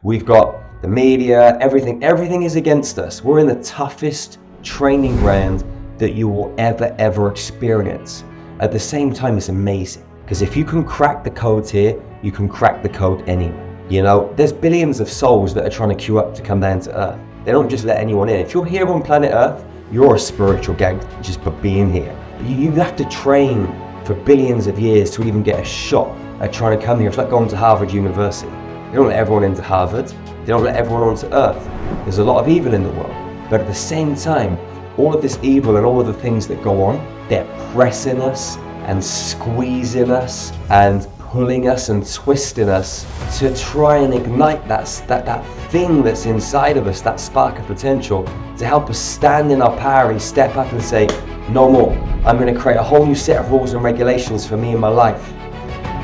We've got the media, everything is against us. We're in the toughest training ground that you will ever experience. At the same time, it's amazing, because if you can crack the codes here, you can crack the code anywhere. You know, there's billions of souls that are trying to queue up to come down to Earth. They don't just let anyone in. If you're here on planet Earth, you're a spiritual gangster just for being here. You have to train for billions of years to even get a shot at trying to come here. It's like going to Harvard University. They don't let everyone into Harvard. They don't let everyone onto Earth. There's a lot of evil in the world. But at the same time, all of this evil and all of the things that go on, they're pressing us and squeezing us and pulling us and twisting us to try and ignite that thing that's inside of us, that spark of potential, to help us stand in our power and step up and say, no more. I'm going to create a whole new set of rules and regulations for me in my life.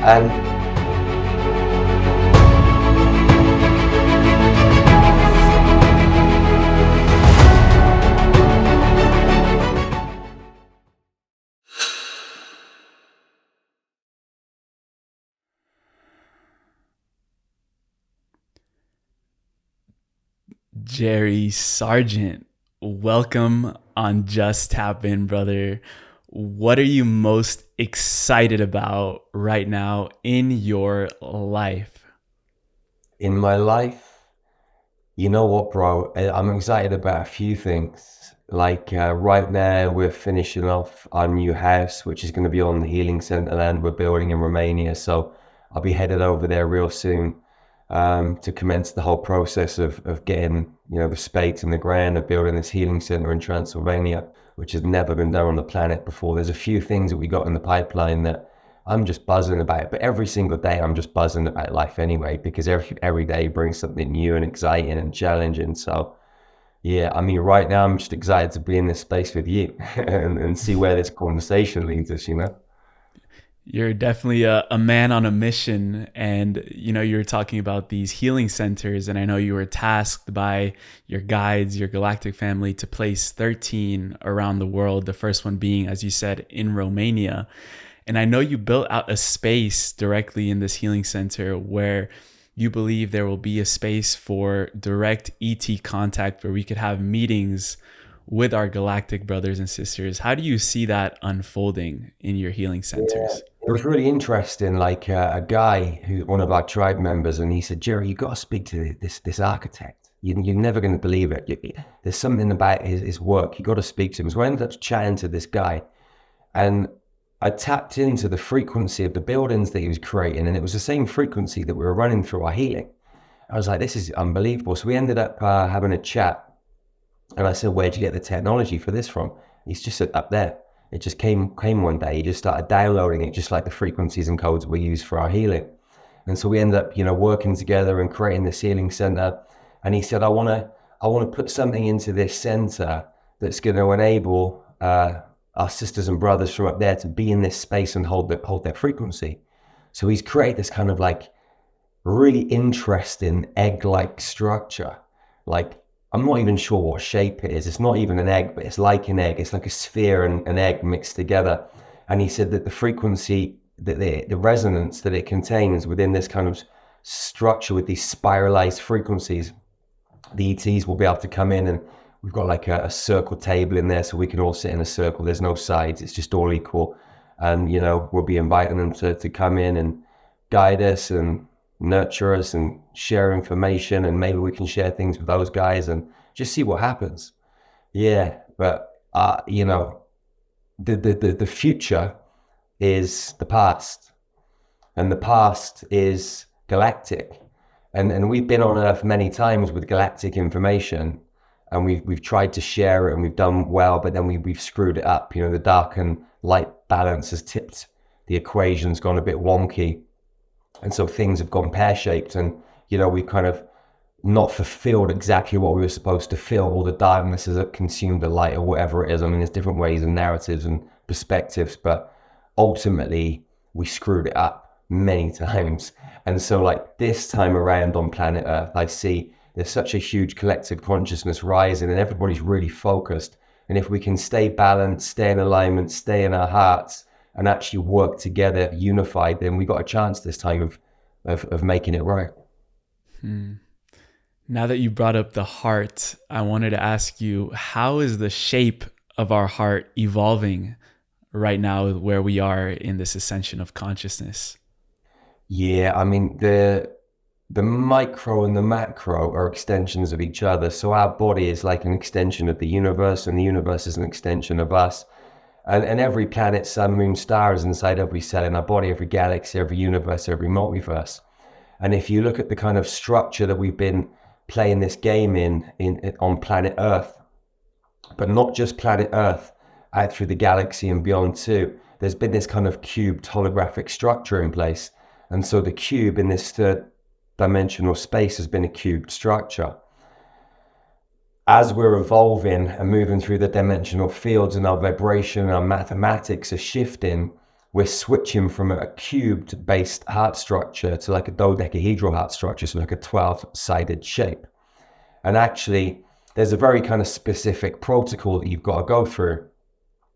And Jerry Sargeant, welcome on Just Tap In, brother. What are you most excited about right now in your life? in my life, you know what, bro? I'm excited about a few things. Like right now, we're finishing off our new house, which is going to be on the Healing Center land we're building in Romania. So I'll be headed over there real soon to commence the whole process of getting, the spades in the ground of building this healing center in Transylvania, which has never been done on the planet before. There's a few things that we got in the pipeline that I'm just buzzing about, but every single day I'm just buzzing about life anyway, because every day brings something new and exciting and challenging. So yeah, I mean, right now I'm just excited to be in this space with you and see where this conversation leads us, You're definitely a man on a mission, and you were talking about these healing centers, and I know you were tasked by your guides, your Galactic family, to place 13 around the world, the first one being, as you said, in Romania. And I know you built out a space directly in this healing center where you believe there will be a space for direct ET contact, where we could have meetings with our galactic brothers and sisters. How do you see that unfolding in your healing centers? Yeah, it was really interesting. Like a guy one of our tribe members, and he said, Jerry, you got to speak to this architect. You're never going to believe it. There's something about his work. You got to speak to him. So I ended up chatting to this guy, and I tapped into the frequency of the buildings that he was creating, and it was the same frequency that we were running through our healing. I was like, this is unbelievable. So we ended up having a chat. And I said, where'd you get the technology for this from? He's just said, up there. It just came one day. He just started downloading it, just like the frequencies and codes we use for our healing. And so we ended up, working together and creating this healing center. And he said, I want to put something into this center that's going to enable our sisters and brothers from up there to be in this space and hold their frequency. So he's created this kind of like really interesting egg-like structure. Like, I'm not even sure what shape it is. It's not even an egg, but it's like an egg. It's like a sphere and an egg mixed together. And he said that the frequency, that the resonance that it contains within this kind of structure with these spiralized frequencies, the ETs will be able to come in, and we've got like a circle table in there so we can all sit in a circle. There's no sides. It's just all equal. And, we'll be inviting them to come in and guide us and nurture us and share information, and maybe we can share things with those guys and just see what happens. Yeah, but the future is the past, and the past is galactic, and we've been on Earth many times with galactic information, and we've tried to share it and we've done well, but then we've screwed it up. The dark and light balance has tipped, the equation's gone a bit wonky. And so things have gone pear-shaped, and, we've kind of not fulfilled exactly what we were supposed to fill. All the darkness has consumed the light, or whatever it is. I mean, there's different ways and narratives and perspectives, but ultimately we screwed it up many times. And so like this time around on planet Earth, I see there's such a huge collective consciousness rising, and everybody's really focused. And if we can stay balanced, stay in alignment, stay in our hearts, and actually work together unified, then we got a chance this time of making it right. Now that you brought up the heart, I wanted to ask you, how is the shape of our heart evolving right now where we are in this ascension of consciousness? Yeah, I mean, the micro and the macro are extensions of each other. So our body is like an extension of the universe, and the universe is an extension of us. And every planet, sun, moon, star is inside every cell in our body, every galaxy, every universe, every multiverse. And if you look at the kind of structure that we've been playing this game in on planet Earth, but not just planet Earth, out through the galaxy and beyond too, there's been this kind of cubed holographic structure in place. And so the cube in this third dimensional space has been a cubed structure. As we're evolving and moving through the dimensional fields, and our vibration and our mathematics are shifting, we're switching from a cubed based heart structure to like a dodecahedral heart structure, so like a 12-sided shape. And actually, there's a very kind of specific protocol that you've got to go through,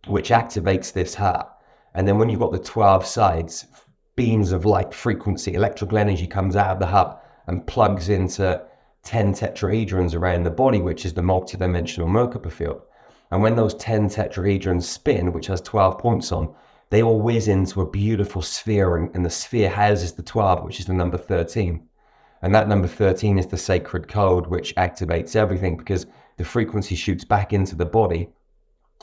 which activates this heart. And then when you've got the 12 sides, beams of light frequency, electrical energy comes out of the hub and plugs into 10 tetrahedrons around the body, which is the multi-dimensional Merkaba field. And when those 10 tetrahedrons spin, which has 12 points on, they all whiz into a beautiful sphere, and the sphere houses the 12, which is the number 13. And that number 13 is the sacred code, which activates everything, because the frequency shoots back into the body.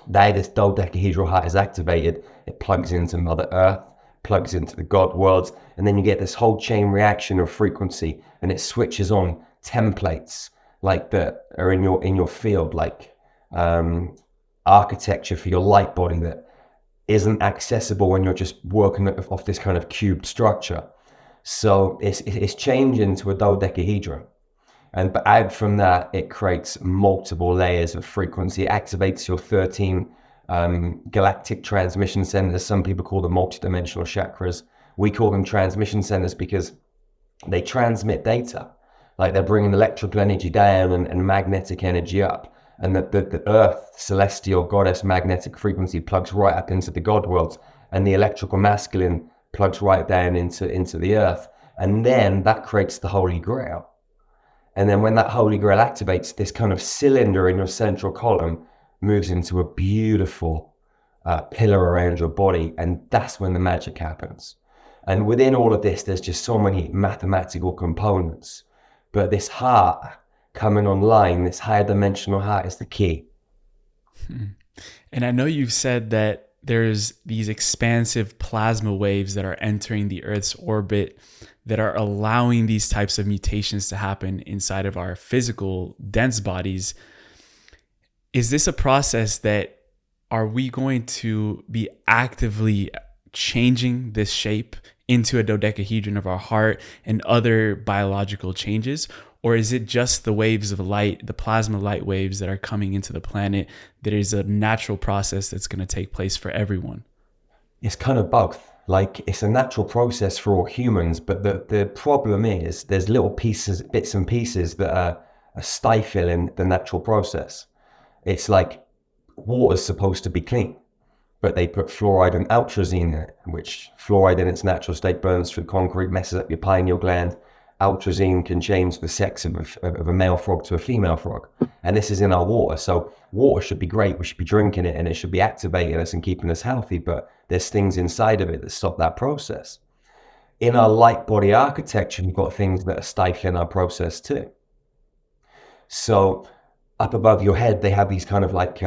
Now this dodecahedral heart is activated, it plugs into Mother Earth, plugs into the God worlds, and then you get this whole chain reaction of frequency, and it switches on templates like that are in your field, like architecture for your light body that isn't accessible when you're just working off this kind of cubed structure. So it's changing to a dodecahedron, and but out from that it creates multiple layers of frequency. It activates your 13 galactic transmission centers. Some people call them multi-dimensional chakras. We call them transmission centers because they transmit data. Like they're bringing electrical energy down and magnetic energy up. And the Earth, celestial goddess magnetic frequency plugs right up into the God worlds. And the electrical masculine plugs right down into the Earth. And then that creates the Holy Grail. And then when that Holy Grail activates, this kind of cylinder in your central column moves into a beautiful pillar around your body. And that's when the magic happens. And within all of this, there's just so many mathematical components. But this heart coming online, this higher dimensional heart, is the key. And I know you've said that there's these expansive plasma waves that are entering the Earth's orbit that are allowing these types of mutations to happen inside of our physical, dense bodies. Is this a process that are we going to be actively changing this shape into a dodecahedron of our heart and other biological changes? Or is it just the waves of light, the plasma light waves that are coming into the planet, that is a natural process that's going to take place for everyone? It's kind of both. Like, it's a natural process for all humans, but the problem is there's little pieces, bits and pieces that are stifling the natural process. It's like water's supposed to be clean, but they put fluoride and atrazine in it, which fluoride in its natural state burns through concrete, messes up your pineal gland. Atrazine can change the sex of a male frog to a female frog. And this is in our water. So water should be great. We should be drinking it and it should be activating us and keeping us healthy. But there's things inside of it that stop that process. In our light body architecture, we've got things that are stifling our process too. So up above your head, they have these kind of like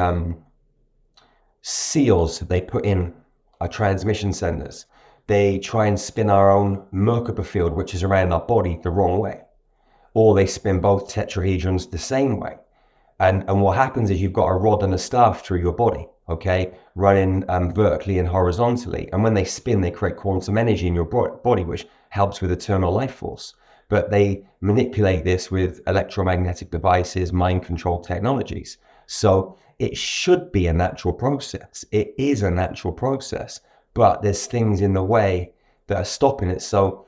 seals that they put in our transmission centers. They try and spin our own Merkaba field, which is around our body, the wrong way. Or they spin both tetrahedrons the same way. And what happens is you've got a rod and a staff through your body, okay, running vertically and horizontally. And when they spin, they create quantum energy in your body, which helps with eternal life force. But they manipulate this with electromagnetic devices, mind control technologies. So it should be a natural process. It is a natural process. But there's things in the way that are stopping it. So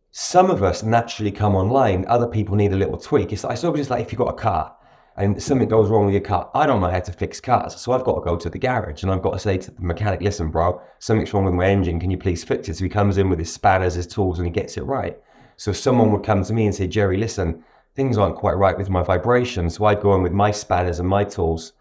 some of us naturally come online. Other people need a little tweak. It's obviously like if you've got a car and something goes wrong with your car. I don't know how to fix cars. So I've got to go to the garage and I've got to say to the mechanic, listen, bro, something's wrong with my engine. Can you please fix it? So he comes in with his spanners, his tools, and he gets it right. So someone would come to me and say, Jerry, listen, things aren't quite right with my vibration. So I'd go in with my spanners and my tools,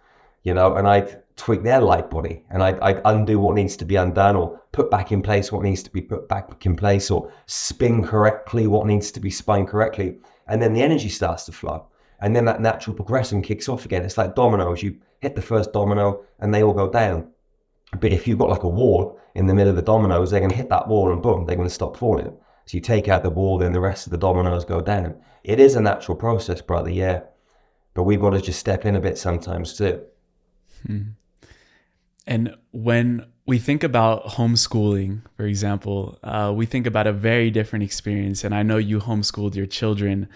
and I'd tweak their light body, and I'd undo what needs to be undone, or put back in place what needs to be put back in place, or spin correctly what needs to be spun correctly. And then the energy starts to flow. And then that natural progression kicks off again. It's like dominoes. You hit the first domino and they all go down. But if you've got like a wall in the middle of the dominoes, they're going to hit that wall and boom, they're going to stop falling. So you take out the wall, then the rest of the dominoes go down. It is a natural process, brother, yeah. But we've got to just step in a bit sometimes too. And when we think about homeschooling, for example, we think about a very different experience. And I know you homeschooled your children,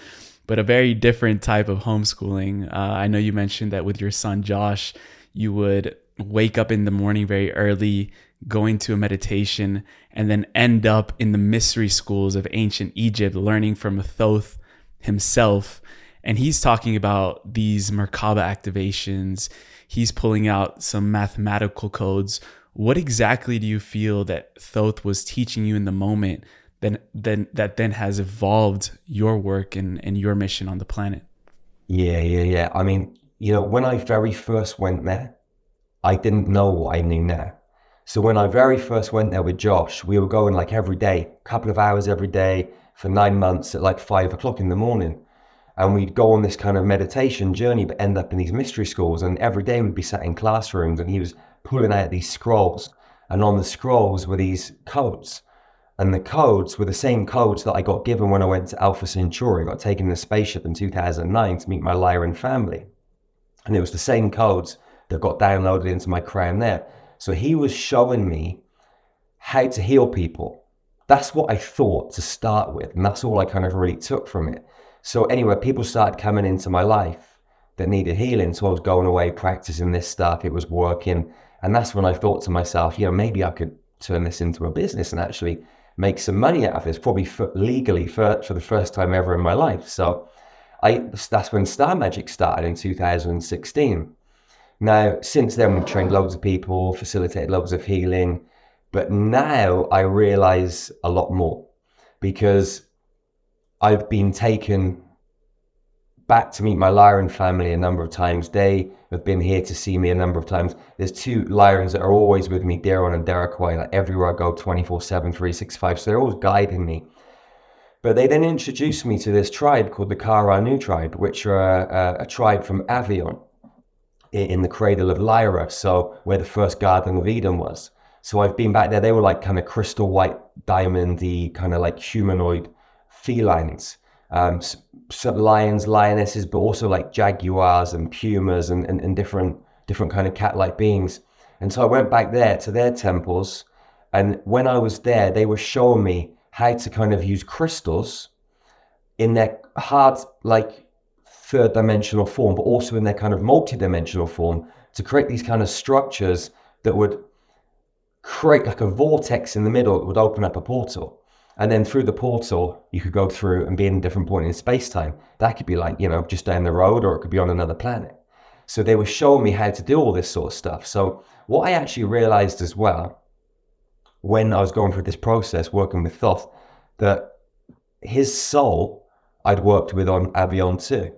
but a very different type of homeschooling. I know you mentioned that with your son, Josh, you would wake up in the morning very early, go into a meditation, and then end up in the mystery schools of ancient Egypt, learning from Thoth himself. And he's talking about these Merkaba activations. He's pulling out some mathematical codes. What exactly do you feel that Thoth was teaching you in the moment that then has evolved your work and your mission on the planet? Yeah. I mean, when I very first went there, I didn't know what I knew now. So when I very first went there with Josh, we were going like every day, a couple of hours every day for 9 months at like 5 o'clock in the morning. And we'd go on this kind of meditation journey, but end up in these mystery schools. And every day we'd be sat in classrooms and he was pulling out these scrolls. And on the scrolls were these codes. And the codes were the same codes that I got given when I went to Alpha Centauri. I got taken in a spaceship in 2009 to meet my Lyran family. And it was the same codes that got downloaded into my crown there. So he was showing me how to heal people. That's what I thought to start with. And that's all I kind of really took from it. So anyway, people started coming into my life that needed healing. So I was going away, practicing this stuff. It was working. And that's when I thought to myself, maybe I could turn this into a business and actually make some money out of this, probably legally for the first time ever in my life. So that's when Star Magic started in 2016. Now, since then, we've trained loads of people, facilitated loads of healing. But now I realize a lot more because I've been taken back to meet my Lyran family a number of times. They have been here to see me a number of times. There's 2 Lyrans that are always with me, Daron and Dodecahedral, like everywhere I go, 24/7, 365. So they're always guiding me. But they then introduced me to this tribe called the Karanu tribe, which are a tribe from Avion in the cradle of Lyra, so where the first Garden of Eden was. So I've been back there. They were like kind of crystal white, diamondy, kind of like humanoid felines. Some lions, lionesses, but also like jaguars and pumas and different kind of cat-like beings. And so I went back there to their temples, and when I was there, they were showing me how to kind of use crystals in their hard, like third dimensional form, but also in their kind of multi-dimensional form to create these kind of structures that would create like a vortex in the middle that would open up a portal. And then through the portal, you could go through and be in a different point in space-time. That could be like, just down the road, or it could be on another planet. So they were showing me how to do all this sort of stuff. So what I actually realized as well, when I was going through this process, working with Thoth, that his soul I'd worked with on Avion too.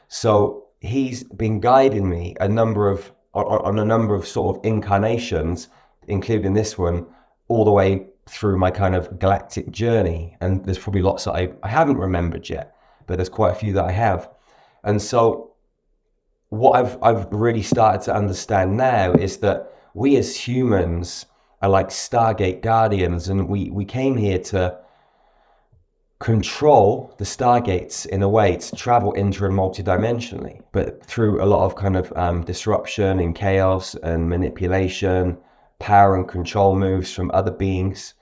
So he's been guiding me on a number of sort of incarnations, including this one, all the way through my kind of galactic journey. And there's probably lots that I haven't remembered yet, but there's quite a few that I have. And so what I've really started to understand now is that we as humans are like Stargate guardians, and we came here to control the Stargates in a way to travel inter and multi-dimensionally, but through a lot of kind of disruption and chaos and manipulation, power and control moves from other beings,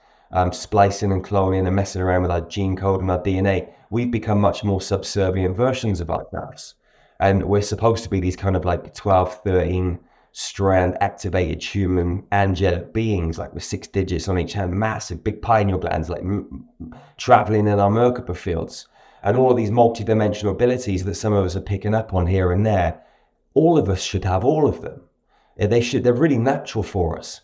splicing and cloning and messing around with our gene code and our DNA, we've become much more subservient versions of ourselves. And we're supposed to be these kind of like 12, 13 strand activated human angelic beings, like with 6 digits on each hand, massive big pineal glands, like traveling in our Merkaba fields, and all of these multi-dimensional abilities that some of us are picking up on here and there. All of us should have all of them. They're really natural for us.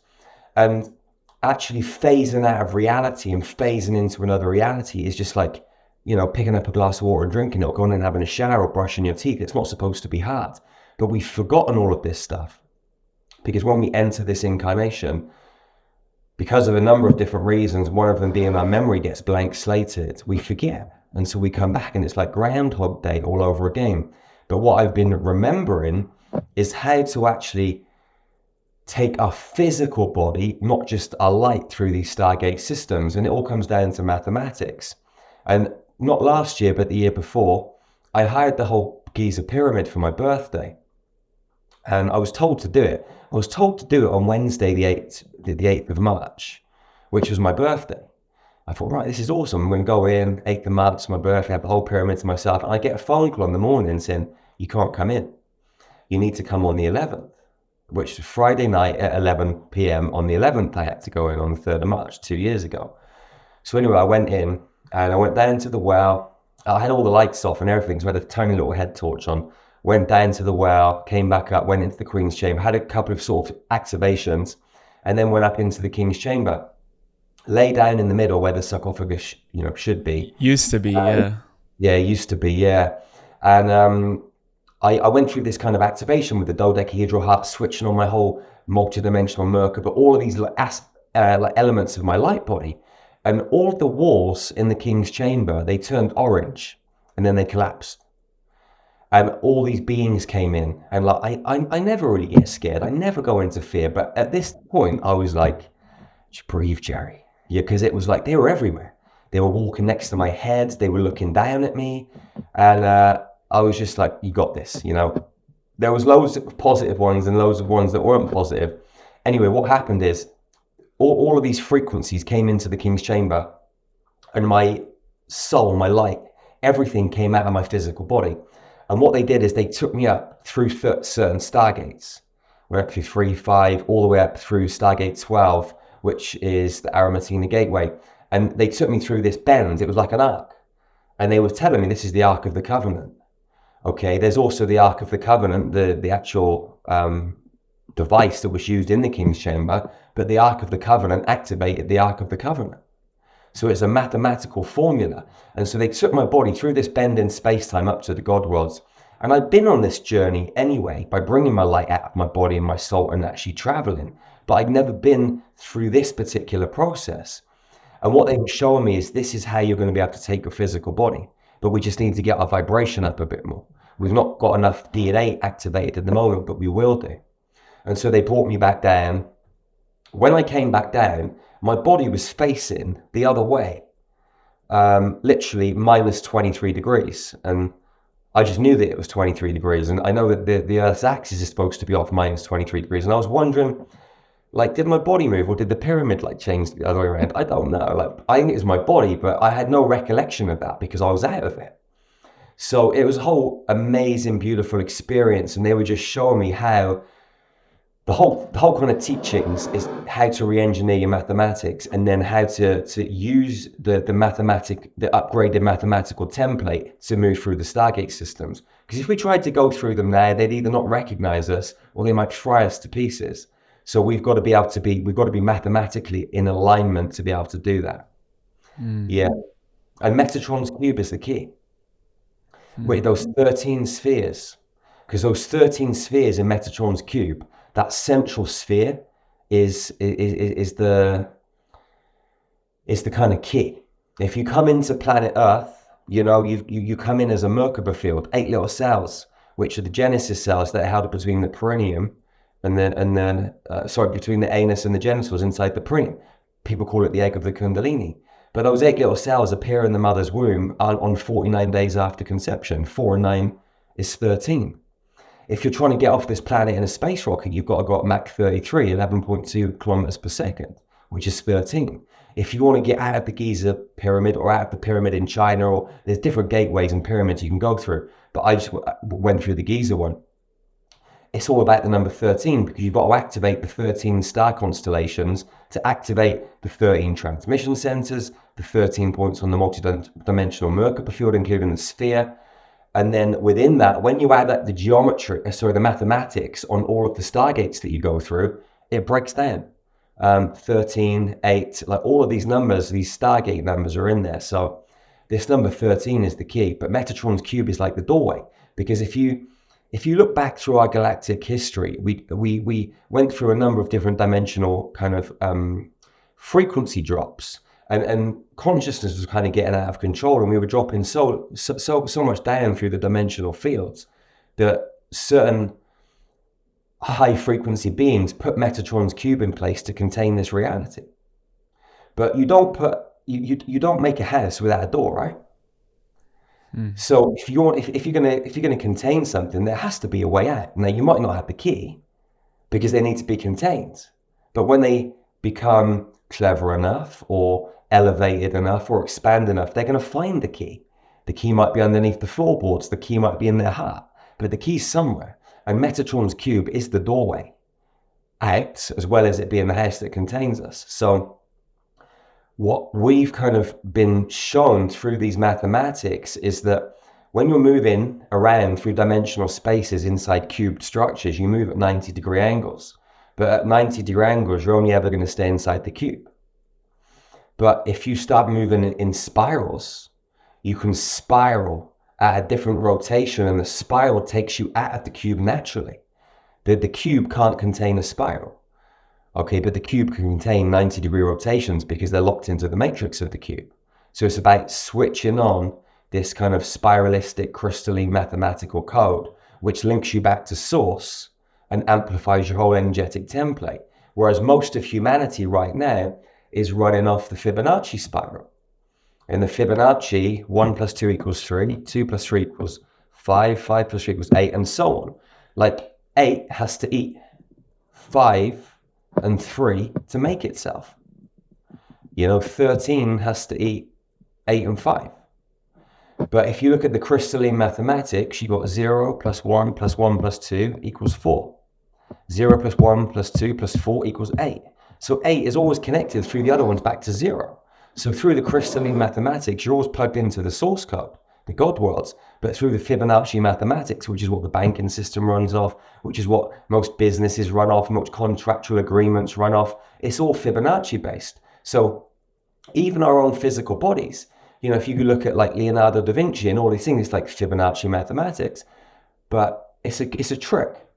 And actually phasing out of reality and phasing into another reality is just like picking up a glass of water and drinking it, or going and having a shower or brushing your teeth. It's not supposed to be hard. But we've forgotten all of this stuff because when we enter this incarnation, because of a number of different reasons, one of them being our memory gets blank slated, we forget. And so we come back and it's like Groundhog Day all over again. But what I've been remembering is how to actually take our physical body, not just our light, through these Stargate systems. And it all comes down to mathematics. And not last year, but the year before, I hired the whole Giza pyramid for my birthday. And I was told to do it. I was told to do it on Wednesday, the 8th of March, which was my birthday. I thought, right, this is awesome. I'm going to go in, 8th of March, it's my birthday, have the whole pyramid to myself. And I get a phone call in the morning saying, you can't come in. You need to come on the 11th, which is Friday night at 11 p.m. on the 11th. I had to go in on the 3rd of March, 2 years ago. So anyway, I went in and I went down to the well. I had all the lights off and everything, so I had a tiny little head torch on. Went down to the well, came back up, went into the Queen's Chamber, had a couple of sort of activations, and then went up into the King's Chamber. Lay down in the middle where the sarcophagus, should be. Used to be, yeah. Yeah, used to be, yeah. And I went through this kind of activation with the Dodecahedral heart, switching on my whole multi-dimensional Merkaba, all of these like elements of my light body. And all of the walls in the King's Chamber, they turned orange, and then they collapsed. And all these beings came in, and like I never really get scared. I never go into fear. But at this point, I was like, just breathe, Jerry. Yeah, because it was like they were everywhere. They were walking next to my head. They were looking down at me. And I was just like, you got this, There was loads of positive ones and loads of ones that weren't positive. Anyway, what happened is all of these frequencies came into the King's Chamber, and my soul, my light, everything came out of my physical body. And what they did is they took me up through certain Stargates. We're up through 3, 5, all the way up through Stargate 12, which is the Arimatina Gateway. And they took me through this bend. It was like an arc. And they were telling me this is the Ark of the Covenant. Okay, there's also the Ark of the Covenant, the actual device that was used in the King's Chamber. But the Ark of the Covenant activated the Ark of the Covenant. So it's a mathematical formula. And so they took my body through this bend in space-time up to the God worlds. And I'd been on this journey anyway by bringing my light out of my body and my soul and actually traveling. But I'd never been through this particular process. And what they were showing me is this is how you're going to be able to take your physical body. But we just need to get our vibration up a bit more. We've not got enough DNA activated at the moment, but we will do. And so they brought me back down. When I came back down, my body was facing the other way, literally minus 23 degrees. And I just knew that it was 23 degrees. And I know that the Earth's axis is supposed to be off minus 23 degrees. And I was wondering, like, did my body move or did the pyramid like change the other way around? I don't know. Like, I think it was my body, but I had no recollection of that because I was out of it. So it was a whole amazing, beautiful experience. And they were just showing me how the whole kind of teachings is how to re-engineer your mathematics, and then how to use the upgraded mathematical template to move through the Stargate systems. Because if we tried to go through them now, they'd either not recognize us or they might fry us to pieces. So we've got to be mathematically in alignment to be able to do that. Yeah. And Metatron's cube is the key. With those 13 spheres, because those 13 spheres in Metatron's cube, that central sphere is the kind of key. If you come into planet Earth, you come in as a Merkaba field, 8 little cells, which are the Genesis cells that are held between the perineum between the anus and the genitals inside the perineum. People call it the egg of the Kundalini. But those 8 little cells appear in the mother's womb on 49 days after conception. 4 and 9 is 13. If you're trying to get off this planet in a space rocket, you've got to go at Mach 33, 11.2 kilometers per second, which is 13. If you want to get out of the Giza pyramid or out of the pyramid in China, or there's different gateways and pyramids you can go through, but I just went through the Giza one. It's all about the number 13 because you've got to activate the 13 star constellations to activate the 13 transmission centers, the 13 points on the multi-dimensional Merkaba field, including the sphere. And then within that, when you add up the mathematics on all of the Stargates that you go through, it breaks down. 13, 8, like all of these numbers, these Stargate numbers are in there. So this number 13 is the key, but Metatron's cube is like the doorway. Because if you look back through our galactic history, we went through a number of different dimensional kind of frequency drops, and consciousness was kind of getting out of control, and we were dropping so much down through the dimensional fields that certain high frequency beings put Metatron's cube in place to contain this reality. But you don't put you don't make a house without a door, right? So if you're gonna contain something, there has to be a way out. Now you might not have the key because they need to be contained, but when they become clever enough or elevated enough or expand enough, they're going to find the key. The key might be underneath the floorboards, the key might be in their heart, but the key's somewhere. And Metatron's cube is the doorway out, as well as it being the house that contains us. So what we've kind of been shown through these mathematics is that when you're moving around through dimensional spaces inside cubed structures, you move at 90-degree angles. But at 90-degree angles, you're only ever going to stay inside the cube. But if you start moving in spirals, you can spiral at a different rotation, and the spiral takes you out of the cube naturally. The cube can't contain a spiral. Okay, but the cube can contain 90-degree rotations because they're locked into the matrix of the cube. So it's about switching on this kind of spiralistic, crystalline mathematical code, which links you back to source and amplifies your whole energetic template. Whereas most of humanity right now is running off the Fibonacci spiral. In the Fibonacci, 1 plus 2 equals 3, 2 plus 3 equals 5, 5 plus 3 equals 8, and so on. Like 8 has to eat 5 and 3 to make itself. 13 has to eat 8 and 5. But if you look at the crystalline mathematics, you got 0 plus 1 plus 1 plus 2 equals 4. 0 plus 1 plus 2 plus 4 equals 8. So 8 is always connected through the other ones back to 0. So through the crystalline mathematics, you're always plugged into the source code, the God worlds. But through the Fibonacci mathematics, which is what the banking system runs off, which is what most businesses run off, most contractual agreements run off, it's all Fibonacci based. So even our own physical bodies, if you look at like Leonardo da Vinci and all these things, it's like Fibonacci mathematics, but it's a trick.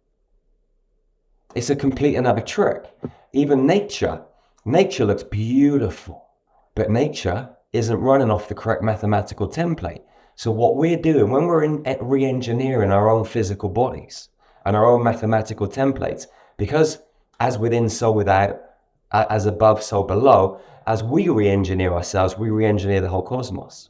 It's a complete another trick. Even nature looks beautiful, but nature isn't running off the correct mathematical template. So what we're doing when we're re-engineering our own physical bodies and our own mathematical templates, because as within, so without, as above, so below, as we re-engineer ourselves, we re-engineer the whole cosmos.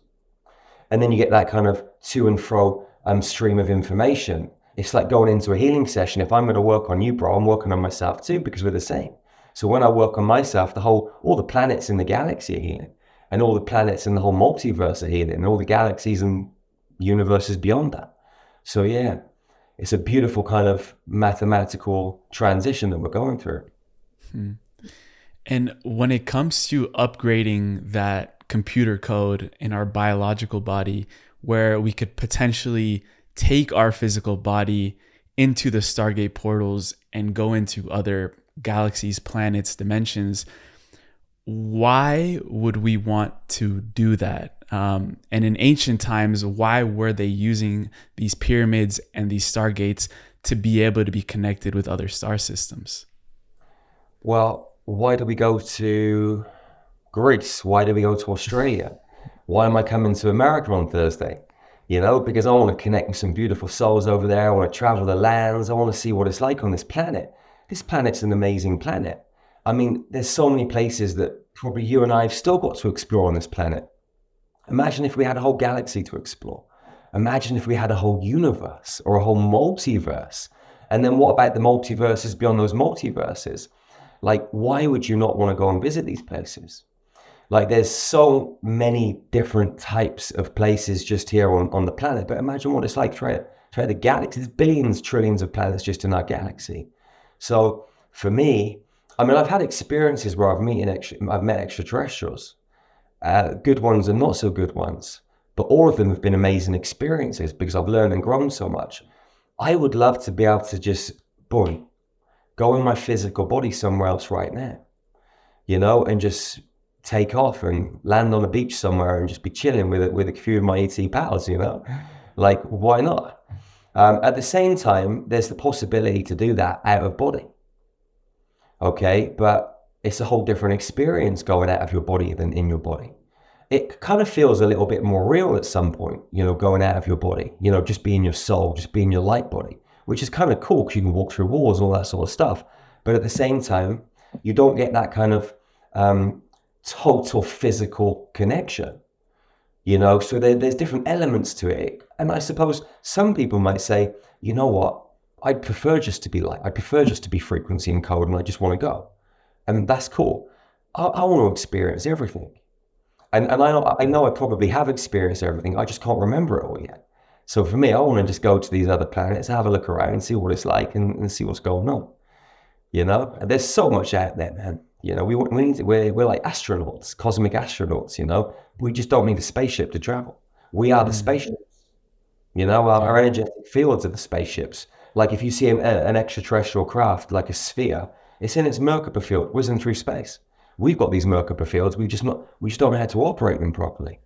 And then you get that kind of to and fro stream of information. It's like going into a healing session. If I'm going to work on you, bro, I'm working on myself too, because we're the same. So when I work on myself, all the planets in the galaxy are healing, and all the planets in the whole multiverse are healing, and all the galaxies and universes beyond that. So yeah, it's a beautiful kind of mathematical transition that we're going through. And when it comes to upgrading that computer code in our biological body, where we could potentially take our physical body into the Stargate portals and go into other galaxies, planets, dimensions, why would we want to do that? And in ancient times, why were they using these pyramids and these Stargates to be able to be connected with other star systems? Well, why do we go to Greece? Why do we go to Australia? Why am I coming to America on Thursday? Because I want to connect with some beautiful souls over there. I want to travel the lands. I want to see what it's like on this planet. This planet's an amazing planet. I mean, there's so many places that probably you and I have still got to explore on this planet. Imagine if we had a whole galaxy to explore. Imagine if we had a whole universe or a whole multiverse. And then what about the multiverses beyond those multiverses? Like, why would you not want to go and visit these places? Like, there's so many different types of places just here on the planet. But imagine what it's like throughout the galaxy. There's billions, trillions of planets just in our galaxy. So for me, I mean, I've had experiences where I've met extraterrestrials, good ones and not so good ones. But all of them have been amazing experiences because I've learned and grown so much. I would love to be able to just, go in my physical body somewhere else right now, and just take off and land on a beach somewhere and just be chilling with a few of my ET pals, you know? Like, why not? At the same time, there's the possibility to do that out of body. Okay, but it's a whole different experience going out of your body than in your body. It kind of feels a little bit more real at some point, you know, going out of your body, you know, just being your soul, just being your light body, which is kind of cool because you can walk through walls and all that sort of stuff. But at the same time, you don't get that kind of total physical connection, you know, so there's different elements to it. And I suppose some people might say, you know what, I'd prefer just to be light. I prefer just to be frequency and code, and I just want to go. And that's cool. I want to experience everything. And I know I probably have experienced everything. I just can't remember it all yet. So for me, I want to just go to these other planets, have a look around and see what it's like and see what's going on. You know, and there's so much out there, man. You know, we're like astronauts, cosmic astronauts, you know. We just don't need a spaceship to travel. We are the spaceships. You know, our energetic fields are the spaceships. Like if you see an extraterrestrial craft, like a sphere, it's in its Merkaba field, whizzing through space. We've got these Merkaba fields. We just don't know how to operate them properly.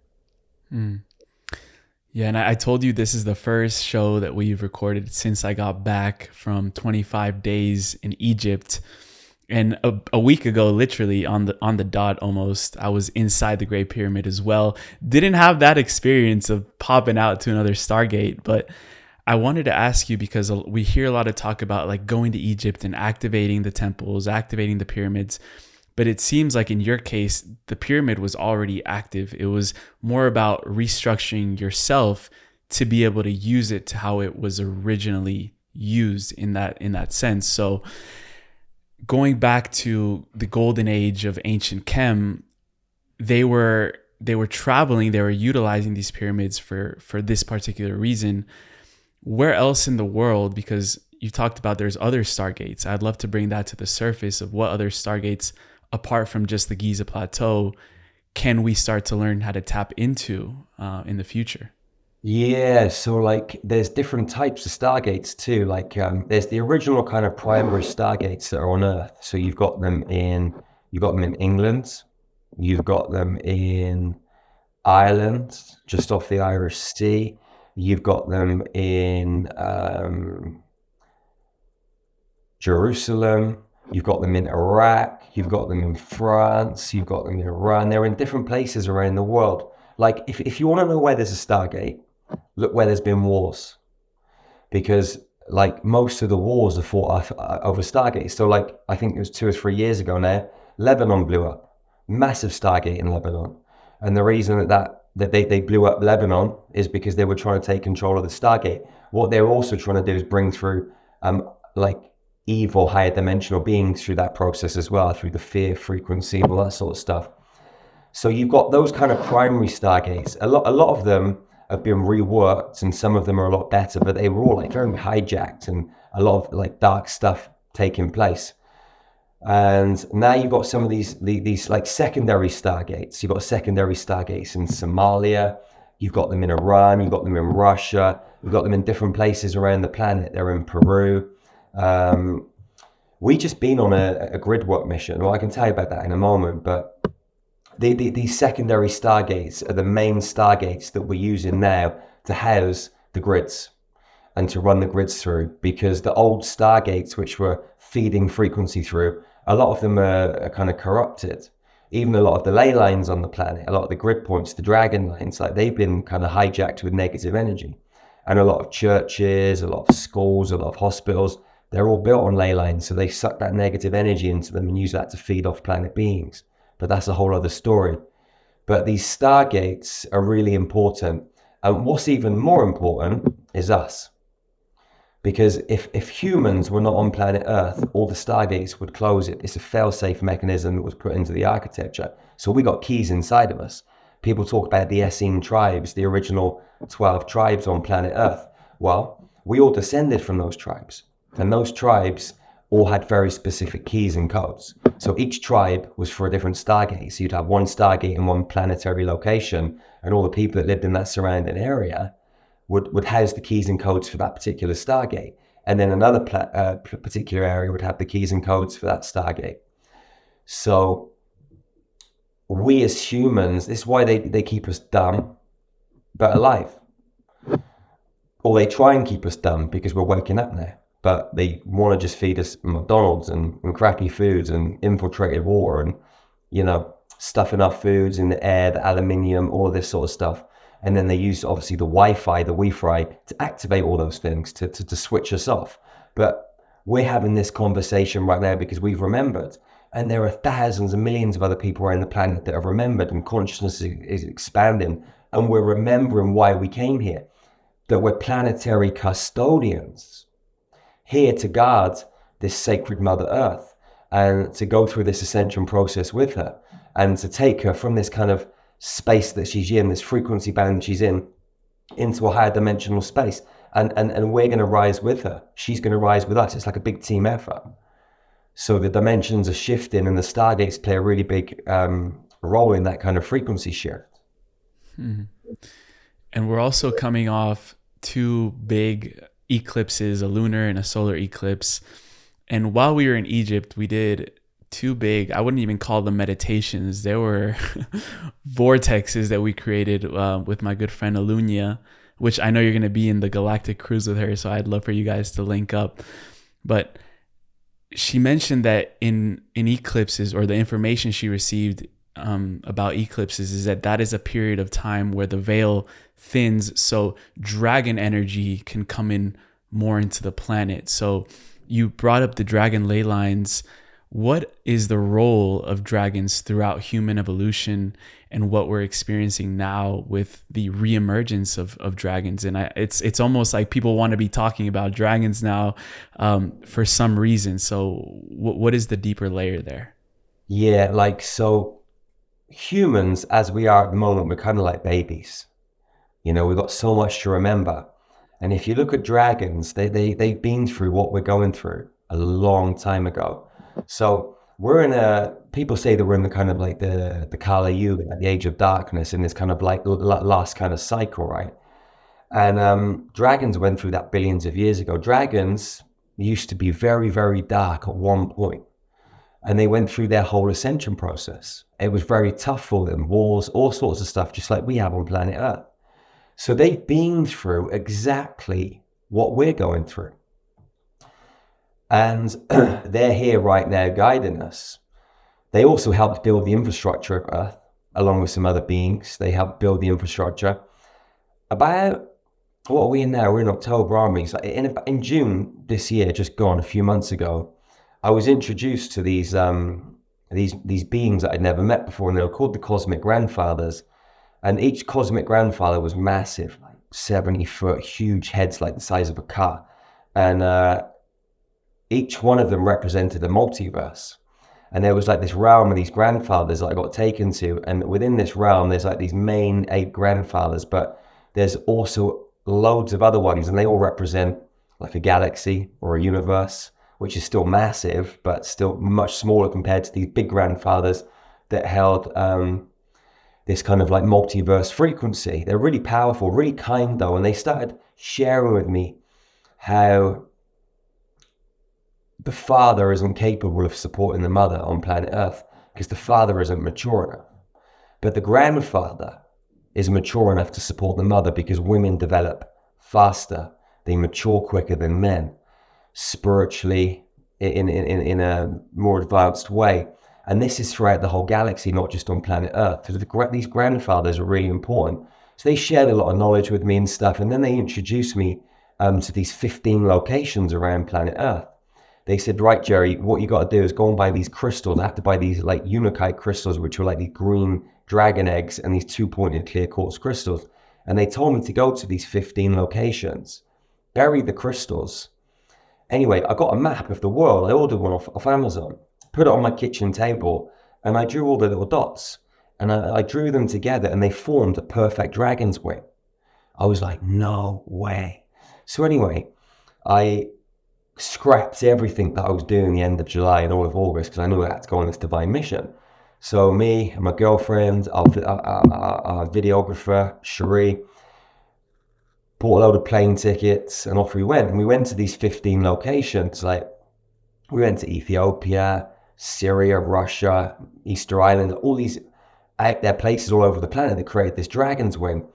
Yeah, and I told you this is the first show that we've recorded since I got back from 25 days in Egypt. And a week ago, literally on the dot almost, I was inside the Great Pyramid as well. Didn't have that experience of popping out to another Stargate, but I wanted to ask you because we hear a lot of talk about like going to Egypt and activating the temples, activating the pyramids. But it seems like in your case, the pyramid was already active. It was more about restructuring yourself to be able to use it to how it was originally used in that sense. So going back to the golden age of ancient Chem, they were traveling, they were utilizing these pyramids for this particular reason. Where else in the world, because you talked about there's other Stargates, I'd love to bring that to the surface of what other Stargates, apart from just the Giza Plateau, can we start to learn how to tap into in the future? Yeah, so like there's different types of Stargates too. Like there's the original kind of primary Stargates that are on Earth. So you've got them in England, you've got them in Ireland, just off the Irish Sea. You've got them in Jerusalem. You've got them in Iraq. You've got them in France. You've got them in Iran. They're in different places around the world. Like if you want to know where there's a Stargate, look where there's been wars, because like most of the wars are fought over Stargates. So like I think it was 2 or 3 years ago now, Lebanon blew up, massive Stargate in Lebanon, and the reason that they blew up Lebanon is because they were trying to take control of the Stargate. What they were also trying to do is bring through like evil higher dimensional beings through that process as well, through the fear frequency, all that sort of stuff. So you've got those kind of primary Stargates. A lot of them have been reworked, and some of them are a lot better, but they were all like very hijacked and a lot of like dark stuff taking place. And now you've got some of these like secondary Stargates. You've got secondary Stargates in Somalia. You've got them in Iran. You've got them in Russia. You've got them in different places around the planet. They're in Peru. We just been on a grid work mission. Well, I can tell you about that in a moment, but these secondary Stargates are the main Stargates that we're using now to house the grids and to run the grids through, because the old Stargates, which were feeding frequency through, a lot of them are kind of corrupted. Even a lot of the ley lines on the planet, a lot of the grid points, the dragon lines, like they've been kind of hijacked with negative energy. And a lot of churches, a lot of schools, a lot of hospitals, they're all built on ley lines. So they suck that negative energy into them and use that to feed off planet beings. But that's a whole other story. But these Stargates are really important. And what's even more important is us. Because if humans were not on planet Earth, all the Stargates would close it. It's a fail-safe mechanism that was put into the architecture. So we got keys inside of us. People talk about the Essene tribes, the original 12 tribes on planet Earth. Well, we all descended from those tribes. And those tribes all had very specific keys and codes. So each tribe was for a different Stargate. So you'd have one Stargate in one planetary location, and all the people that lived in that surrounding area would house the keys and codes for that particular Stargate. And then another particular area would have the keys and codes for that Stargate. So we as humans, this is why they keep us dumb but alive. Or they try and keep us dumb because we're waking up now. But they want to just feed us McDonald's and crappy foods and infiltrated water and, you know, stuffing our foods in the air, the aluminium, all this sort of stuff. And then they use, obviously, the Wi-Fi, the Wi-Fi to activate all those things, to switch us off. But we're having this conversation right now because we've remembered. And there are thousands and millions of other people around the planet that have remembered, and consciousness is expanding. And we're remembering why we came here. That we're planetary custodians here to guard this sacred Mother Earth and to go through this ascension process with her and to take her from this kind of space that she's in, this frequency band she's in, into a higher dimensional space. And we're going to rise with her. She's going to rise with us. It's like a big team effort. So the dimensions are shifting, and the Stargates play a really big role in that kind of frequency shift. Mm-hmm. And we're also coming off 2 big eclipses, a lunar and a solar eclipse. And while we were in Egypt, we did 2 big, I wouldn't even call them meditations. They were vortexes that we created with my good friend Alunia, which I know you're going to be in the Galactic cruise with her. So I'd love for you guys to link up. But she mentioned that in eclipses, or the information she received about eclipses, is that is a period of time where the veil thins, so dragon energy can come in more into the planet. So you brought up the dragon ley lines. What is the role of dragons throughout human evolution, and what we're experiencing now with the reemergence of dragons? And it's almost like people want to be talking about dragons now for some reason. So what is the deeper layer there? Yeah, like, so humans, as we are at the moment, we're kind of like babies. You know, we've got so much to remember. And if you look at dragons, they've been through what we're going through a long time ago. So we're people say that we're in the kind of like the Kali Yuga, the age of darkness, in this kind of like last kind of cycle, right? And dragons went through that billions of years ago. Dragons used to be very, very dark at one point. And they went through their whole ascension process. It was very tough for them, wars, all sorts of stuff, just like we have on planet Earth. So they've been through exactly what we're going through. And they're here right now guiding us. They also helped build the infrastructure of Earth, along with some other beings. They helped build the infrastructure. About, what are we in now? We're in October, aren't we? So in June this year, just gone a few months ago, I was introduced to these beings that I'd never met before, and they were called the Cosmic Grandfathers. And each Cosmic Grandfather was massive, like 70-foot, huge heads like the size of a car. And each one of them represented a multiverse. And there was like this realm of these grandfathers that I got taken to. And within this realm, there's like these main 8 grandfathers, but there's also loads of other ones, and they all represent like a galaxy or a universe, which is still massive, but still much smaller compared to these big grandfathers that held this kind of like multiverse frequency. They're really powerful, really kind though. And they started sharing with me how the father isn't capable of supporting the mother on planet Earth because the father isn't mature enough. But the grandfather is mature enough to support the mother because women develop faster. They mature quicker than men, spiritually, in a more advanced way. And this is throughout the whole galaxy, not just on planet Earth. So these grandfathers are really important. So they shared a lot of knowledge with me and stuff. And then they introduced me to these 15 locations around planet Earth. They said, right, Jerry, what you got to do is go and buy these crystals. I have to buy these like unakite crystals, which are like these green dragon eggs, and these 2-pointed clear quartz crystals. And they told me to go to these 15 locations, bury the crystals. Anyway, I got a map of the world. I ordered one off Amazon, put it on my kitchen table, and I drew all the little dots. And I drew them together, and they formed a perfect dragon's wing. I was like, no way. So anyway, I scrapped everything that I was doing the end of July and all of August, because I knew I had to go on this divine mission. So me and my girlfriend, our videographer, Cherie, bought a load of plane tickets, and off we went. And we went to these 15 locations. Like, we went to Ethiopia, Syria, Russia, Easter Island, all these out there places all over the planet that created this dragon's wing.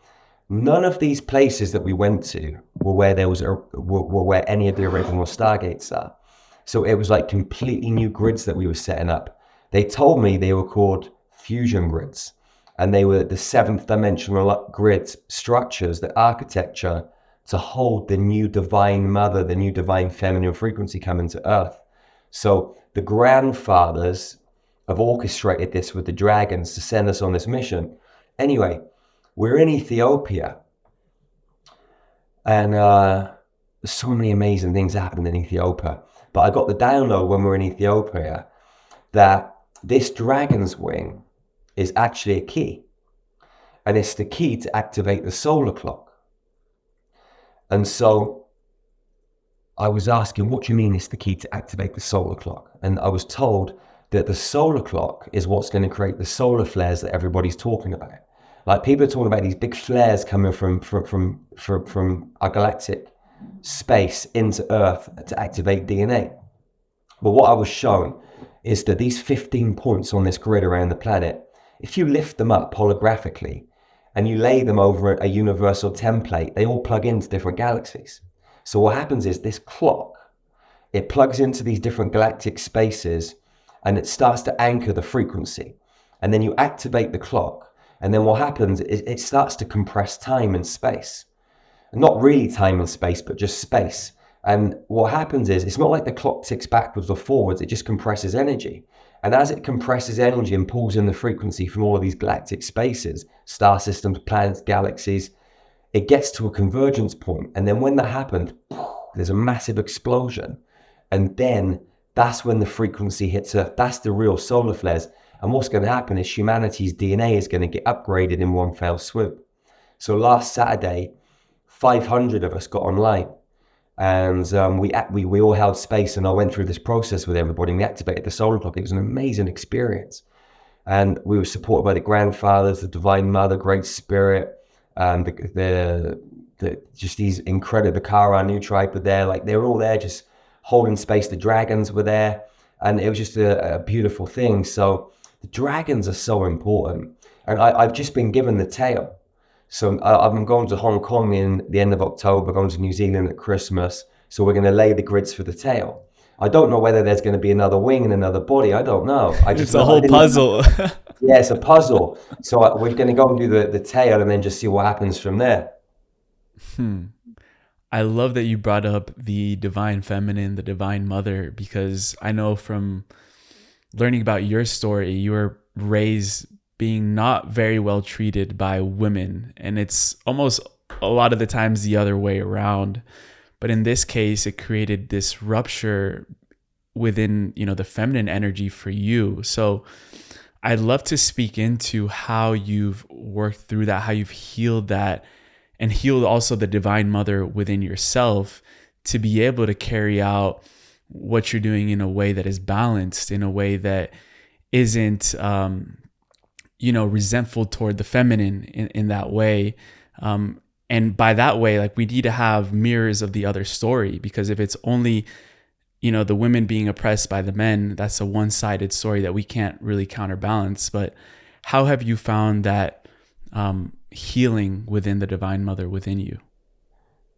None of these places that we went to were where were where any of the original Stargates are. So it was like completely new grids that we were setting up. They told me they were called fusion grids, and they were the 7th dimensional grid structures, the architecture to hold the new divine mother, the new divine feminine frequency coming to Earth. So the grandfathers have orchestrated this with the dragons to send us on this mission. Anyway, we're in Ethiopia, and so many amazing things happened in Ethiopia. But I got the download when we were in Ethiopia that this dragon's wing is actually a key. And it's the key to activate the solar clock. And so I was asking, what do you mean it's the key to activate the solar clock? And I was told that the solar clock is what's going to create the solar flares that everybody's talking about. Like, people are talking about these big flares coming from our galactic space into Earth to activate DNA. But what I was shown is that these 15 points on this grid around the planet, if you lift them up holographically and you lay them over a universal template, they all plug into different galaxies. So what happens is this clock, it plugs into these different galactic spaces and it starts to anchor the frequency. And then you activate the clock. And then what happens is it starts to compress time and space. Not really time and space, but just space. And what happens is, it's not like the clock ticks backwards or forwards, it just compresses energy. And as it compresses energy and pulls in the frequency from all of these galactic spaces, star systems, planets, galaxies, it gets to a convergence point. And then when that happens, there's a massive explosion. And then that's when the frequency hits Earth. That's the real solar flares. And what's going to happen is humanity's DNA is going to get upgraded in one fell swoop. So last Saturday, 500 of us got online, and we all held space, and I went through this process with everybody, and we activated the solar clock. It was an amazing experience. And we were supported by the grandfathers, the Divine Mother, Great Spirit, just these incredible, the Kara New tribe were there. Like, they were all there just holding space. The dragons were there, and it was just a beautiful thing. So the dragons are so important. And I've just been given the tail. So I'm going to Hong Kong in the end of October, going to New Zealand at Christmas. So we're going to lay the grids for the tail. I don't know whether there's going to be another wing and another body. I don't know. It's a whole puzzle. Yeah, it's a puzzle. So we're going to go and do the tail and then just see what happens from there. I love that you brought up the divine feminine, the divine mother, because I know from learning about your story, you were raised being not very well treated by women. And it's almost a lot of the times the other way around. But in this case, it created this rupture within, the feminine energy for you. So I'd love to speak into how you've worked through that, how you've healed that, and healed also the divine mother within yourself to be able to carry out what you're doing in a way that is balanced, in a way that isn't, resentful toward the feminine in that way. And by that way, like, we need to have mirrors of the other story, because if it's only, the women being oppressed by the men, that's a one-sided story that we can't really counterbalance. But how have you found that healing within the divine mother within you?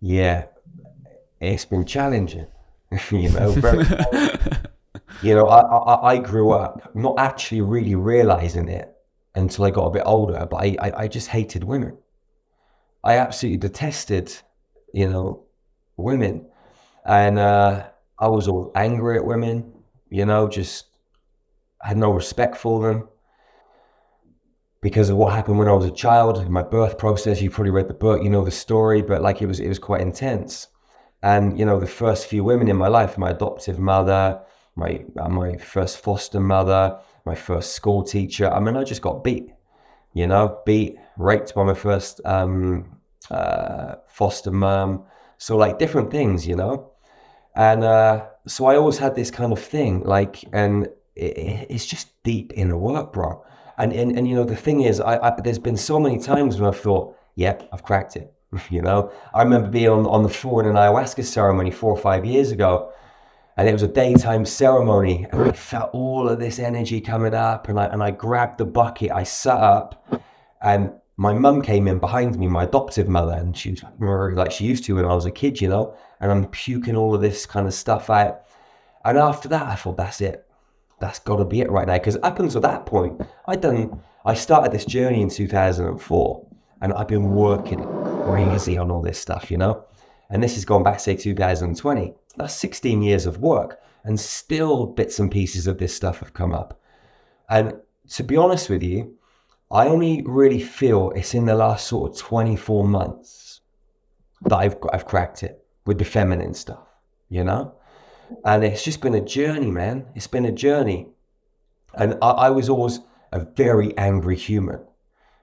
Yeah, it's been challenging, very challenging. I grew up not actually really realizing it until I got a bit older, but I just hated women. I absolutely detested, women. And I was all angry at women, just had no respect for them because of what happened when I was a child. In my birth process, you probably read the book, the story, but like, it was quite intense. And, the first few women in my life, my adoptive mother, my first foster mother, my first school teacher, I just got beat, raped by my first foster mom. So like, different things, and so I always had this kind of thing, like, and it's just deep inner work, bro. And the thing is, there's been so many times when I've thought, yep, I've cracked it. I remember being on the floor in an ayahuasca ceremony 4 or 5 years ago, And it was a daytime ceremony, and I felt all of this energy coming up, and I grabbed the bucket, I sat up, and my mum came in behind me, my adoptive mother, and she was like she used to when I was a kid, you know, and I'm puking all of this kind of stuff out. And after that, I thought, that's it. That's got to be it right now. Because up until that point, I started this journey in 2004, and I've been working crazy on all this stuff, you know. And this has gone back, say, 2020. That's 16 years of work, and still bits and pieces of this stuff have come up. And to be honest with you, I only really feel it's in the last sort of 24 months that I've cracked it with the feminine stuff, you know? And it's just been a journey, man. It's been a journey. And I was always a very angry human,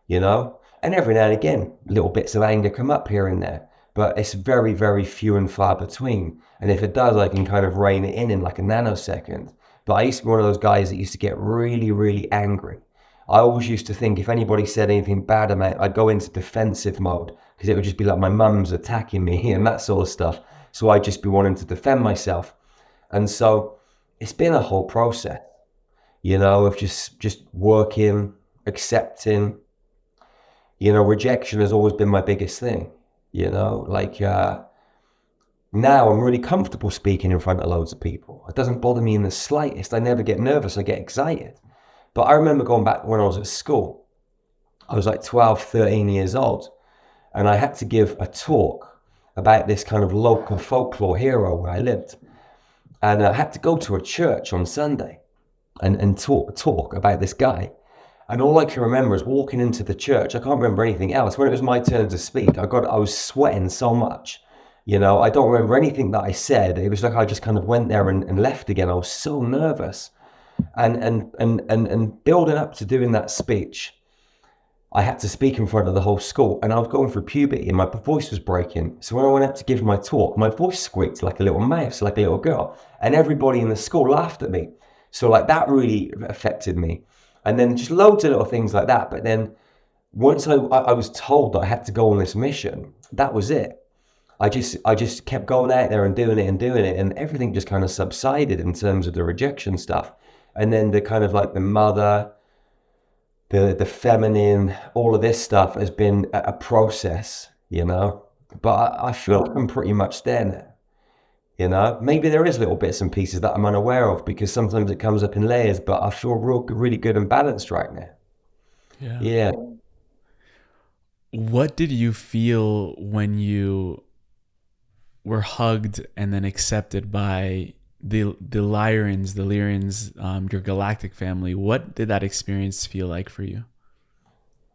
you know? And every now and again, little bits of anger come up here and there, but it's very, very few and far between. And if it does, I can kind of rein it in like a nanosecond. But I used to be one of those guys that used to get really, really angry. I always used to think if anybody said anything bad about it, I'd go into defensive mode, because it would just be like my mum's attacking me and that sort of stuff. So I'd just be wanting to defend myself. And so it's been a whole process, you know, of just working, accepting. You know, rejection has always been my biggest thing, you know, like now I'm really comfortable speaking in front of loads of people. It doesn't bother me in the slightest. I never get nervous, I get excited. But I remember going back when I was at school. I was like 12, 13 years old, and I had to give a talk about this kind of local folklore hero where I lived. And I had to go to a church on Sunday and talk about this guy. And all I can remember is walking into the church. I can't remember anything else. When it was my turn to speak, I was sweating so much. You know, I don't remember anything that I said. It was like I just kind of went there and left again. I was so nervous. And building up to doing that speech, I had to speak in front of the whole school, and I was going through puberty and my voice was breaking. So when I went up to give my talk, my voice squeaked like a little mouse, like a little girl, and everybody in the school laughed at me. So like that really affected me. And then just loads of little things like that. But then once I was told that I had to go on this mission, that was it. I just kept going out there and doing it, and everything just kind of subsided in terms of the rejection stuff. And then the kind of like the mother, the feminine, all of this stuff has been a process, you know. But I feel like I'm pretty much there now, you know. Maybe there is little bits and pieces that I'm unaware of, because sometimes it comes up in layers, but I feel really good and balanced right now. Yeah. What did you feel when you were hugged and then accepted by the Lyrans, your Galactic family? What did that experience feel like for you?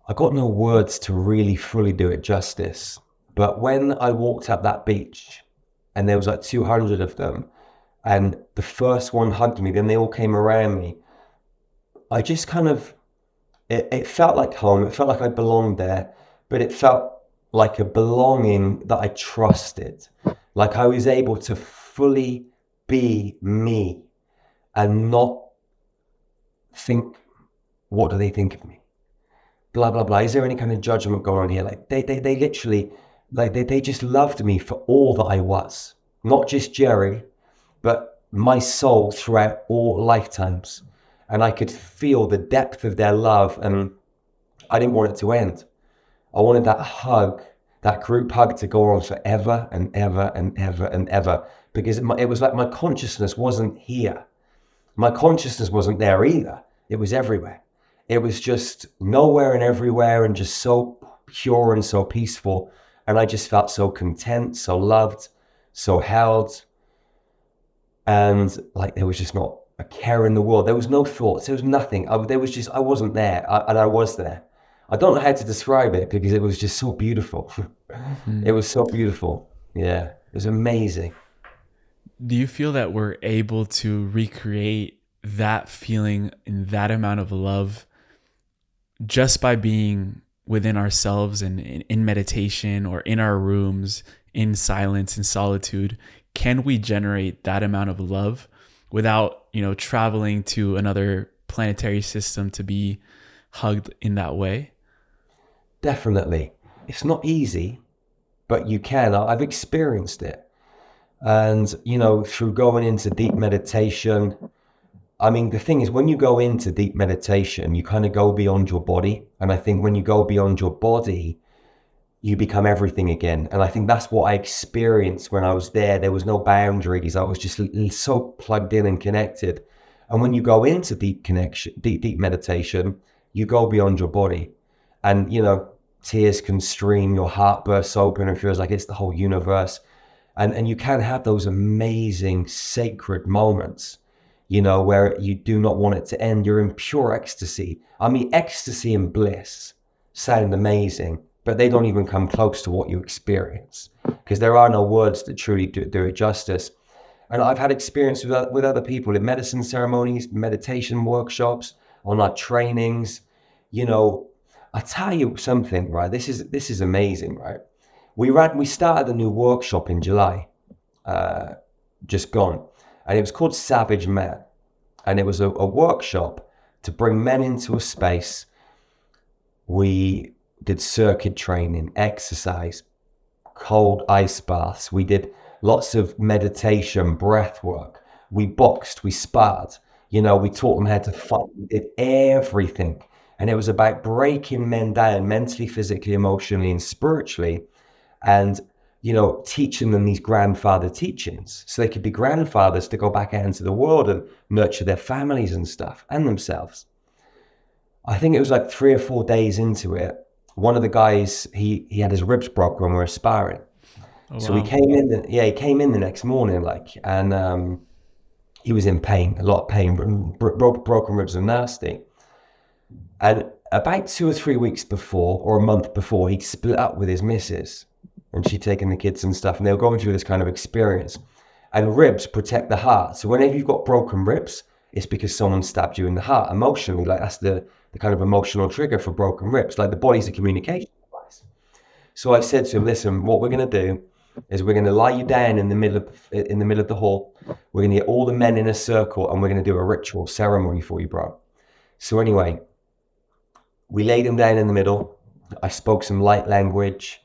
I got no words to really fully do it justice. But when I walked up that beach and there was like 200 of them, and the first one hugged me, then they all came around me, I just kind of, it felt like home. It felt like I belonged there, but it felt like a belonging that I trusted. Like I was able to fully be me and not think, what do they think of me? Blah, blah, blah. Is there any kind of judgment going on here? Like they literally, like they just loved me for all that I was. Not just Jerry, but my soul throughout all lifetimes. And I could feel the depth of their love, and I didn't want it to end. I wanted that hug, that group hug, to go on forever and ever and ever and ever, because it was like my consciousness wasn't here. My consciousness wasn't there either. It was everywhere. It was just nowhere and everywhere, and just so pure and so peaceful. And I just felt so content, so loved, so held. And like there was just not a care in the world. There was no thoughts. There was nothing. I wasn't there, and I was there. I don't know how to describe it, because it was just so beautiful. It was so beautiful. Yeah, it was amazing. Do you feel that we're able to recreate that feeling and that amount of love just by being within ourselves and in meditation, or in our rooms, in silence and solitude? Can we generate that amount of love without, traveling to another planetary system to be hugged in that way? Definitely. It's not easy, but you can. I've experienced it. And, through going into deep meditation, I mean, the thing is, when you go into deep meditation, you kind of go beyond your body. And I think when you go beyond your body, you become everything again. And I think that's what I experienced when I was there. There was no boundaries. I was just so plugged in and connected. And when you go into deep connection, deep meditation, you go beyond your body. And, tears can stream, your heart bursts open and feels like it's the whole universe. And you can have those amazing sacred moments, where you do not want it to end. You're in pure ecstasy. I mean, ecstasy and bliss sound amazing, but they don't even come close to what you experience, because there are no words that truly do it justice. And I've had experience with other people in medicine ceremonies, meditation workshops, on our trainings. I tell you something, right? This is amazing, right? We started a new workshop in July, just gone, and it was called Savage Man, and it was a workshop to bring men into a space. We did circuit training, exercise, cold ice baths. We did lots of meditation, breath work. We boxed, we sparred. We taught them how to fight. We did everything. And it was about breaking men down mentally, physically, emotionally, and spiritually. And, teaching them these grandfather teachings so they could be grandfathers to go back out into the world and nurture their families and stuff and themselves. I think it was like 3 or 4 days into it. One of the guys, he had his ribs broken when we were sparring. Oh, So wow. he came in the next morning, and he was in pain, a lot of pain. Broken ribs are nasty. And about 2 or 3 weeks before, or a month before, he'd split up with his missus, and she'd taken the kids and stuff, and they were going through this kind of experience. And ribs protect the heart. So whenever you've got broken ribs, it's because someone stabbed you in the heart emotionally. Like, that's the kind of emotional trigger for broken ribs. Like, the body's a communication device. So I said to him, listen, what we're going to do is we're going to lie you down in the middle of the hall. We're going to get all the men in a circle, and we're going to do a ritual ceremony for you, bro. So anyway, we laid him down in the middle. I spoke some light language,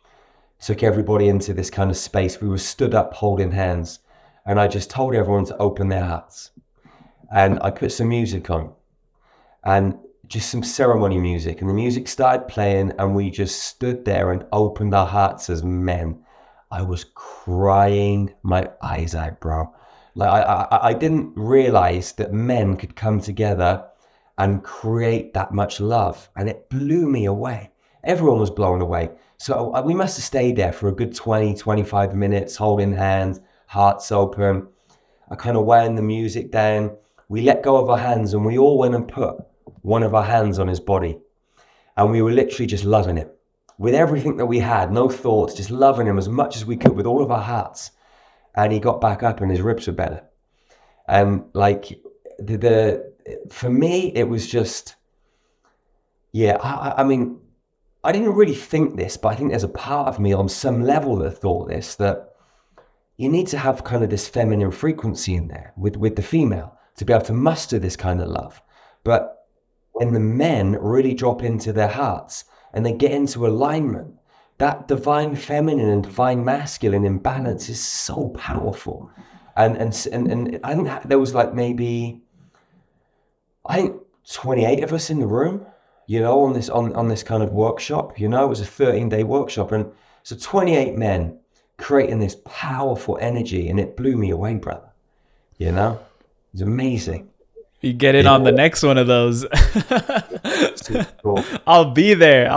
took everybody into this kind of space. We were stood up holding hands, and I just told everyone to open their hearts. And I put some music on, and just some ceremony music, and the music started playing, and we just stood there and opened our hearts as men. I was crying my eyes out, bro. Like, I didn't realize that men could come together and create that much love, and it blew me away. Everyone was blown away. So we must have stayed there for a good 20-25 minutes, holding hands, hearts open. I kind of wound the music down. We let go of our hands, and we all went and put one of our hands on his body, and we were literally just loving him with everything that we had, no thoughts, just loving him as much as we could with all of our hearts. And he got back up, and his ribs were better. And like, for me, it was just, yeah, I mean, I didn't really think this, but I think there's a part of me on some level that thought this, that you need to have kind of this feminine frequency in there with the female to be able to muster this kind of love. But when the men really drop into their hearts and they get into alignment, that divine feminine and divine masculine imbalance is so powerful. And I think there was like maybe, I think 28 of us in the room, on this kind of workshop. It was a 13-day workshop, and so 28 men creating this powerful energy, and it blew me away, brother. It's amazing. You get in on the next one of those. Cool. I'll be there.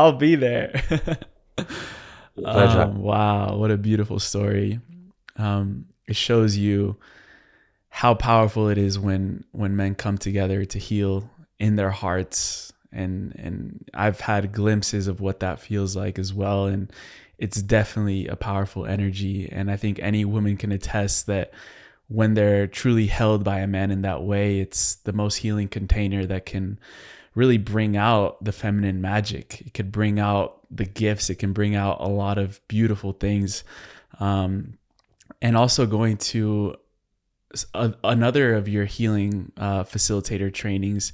Pleasure. Wow, what a beautiful story. It shows you how powerful it is when men come together to heal in their hearts. And I've had glimpses of what that feels like as well. And it's definitely a powerful energy. And I think any woman can attest that when they're truly held by a man in that way, it's the most healing container that can really bring out the feminine magic. It could bring out the gifts. It can bring out a lot of beautiful things. And also going to another of your healing facilitator trainings,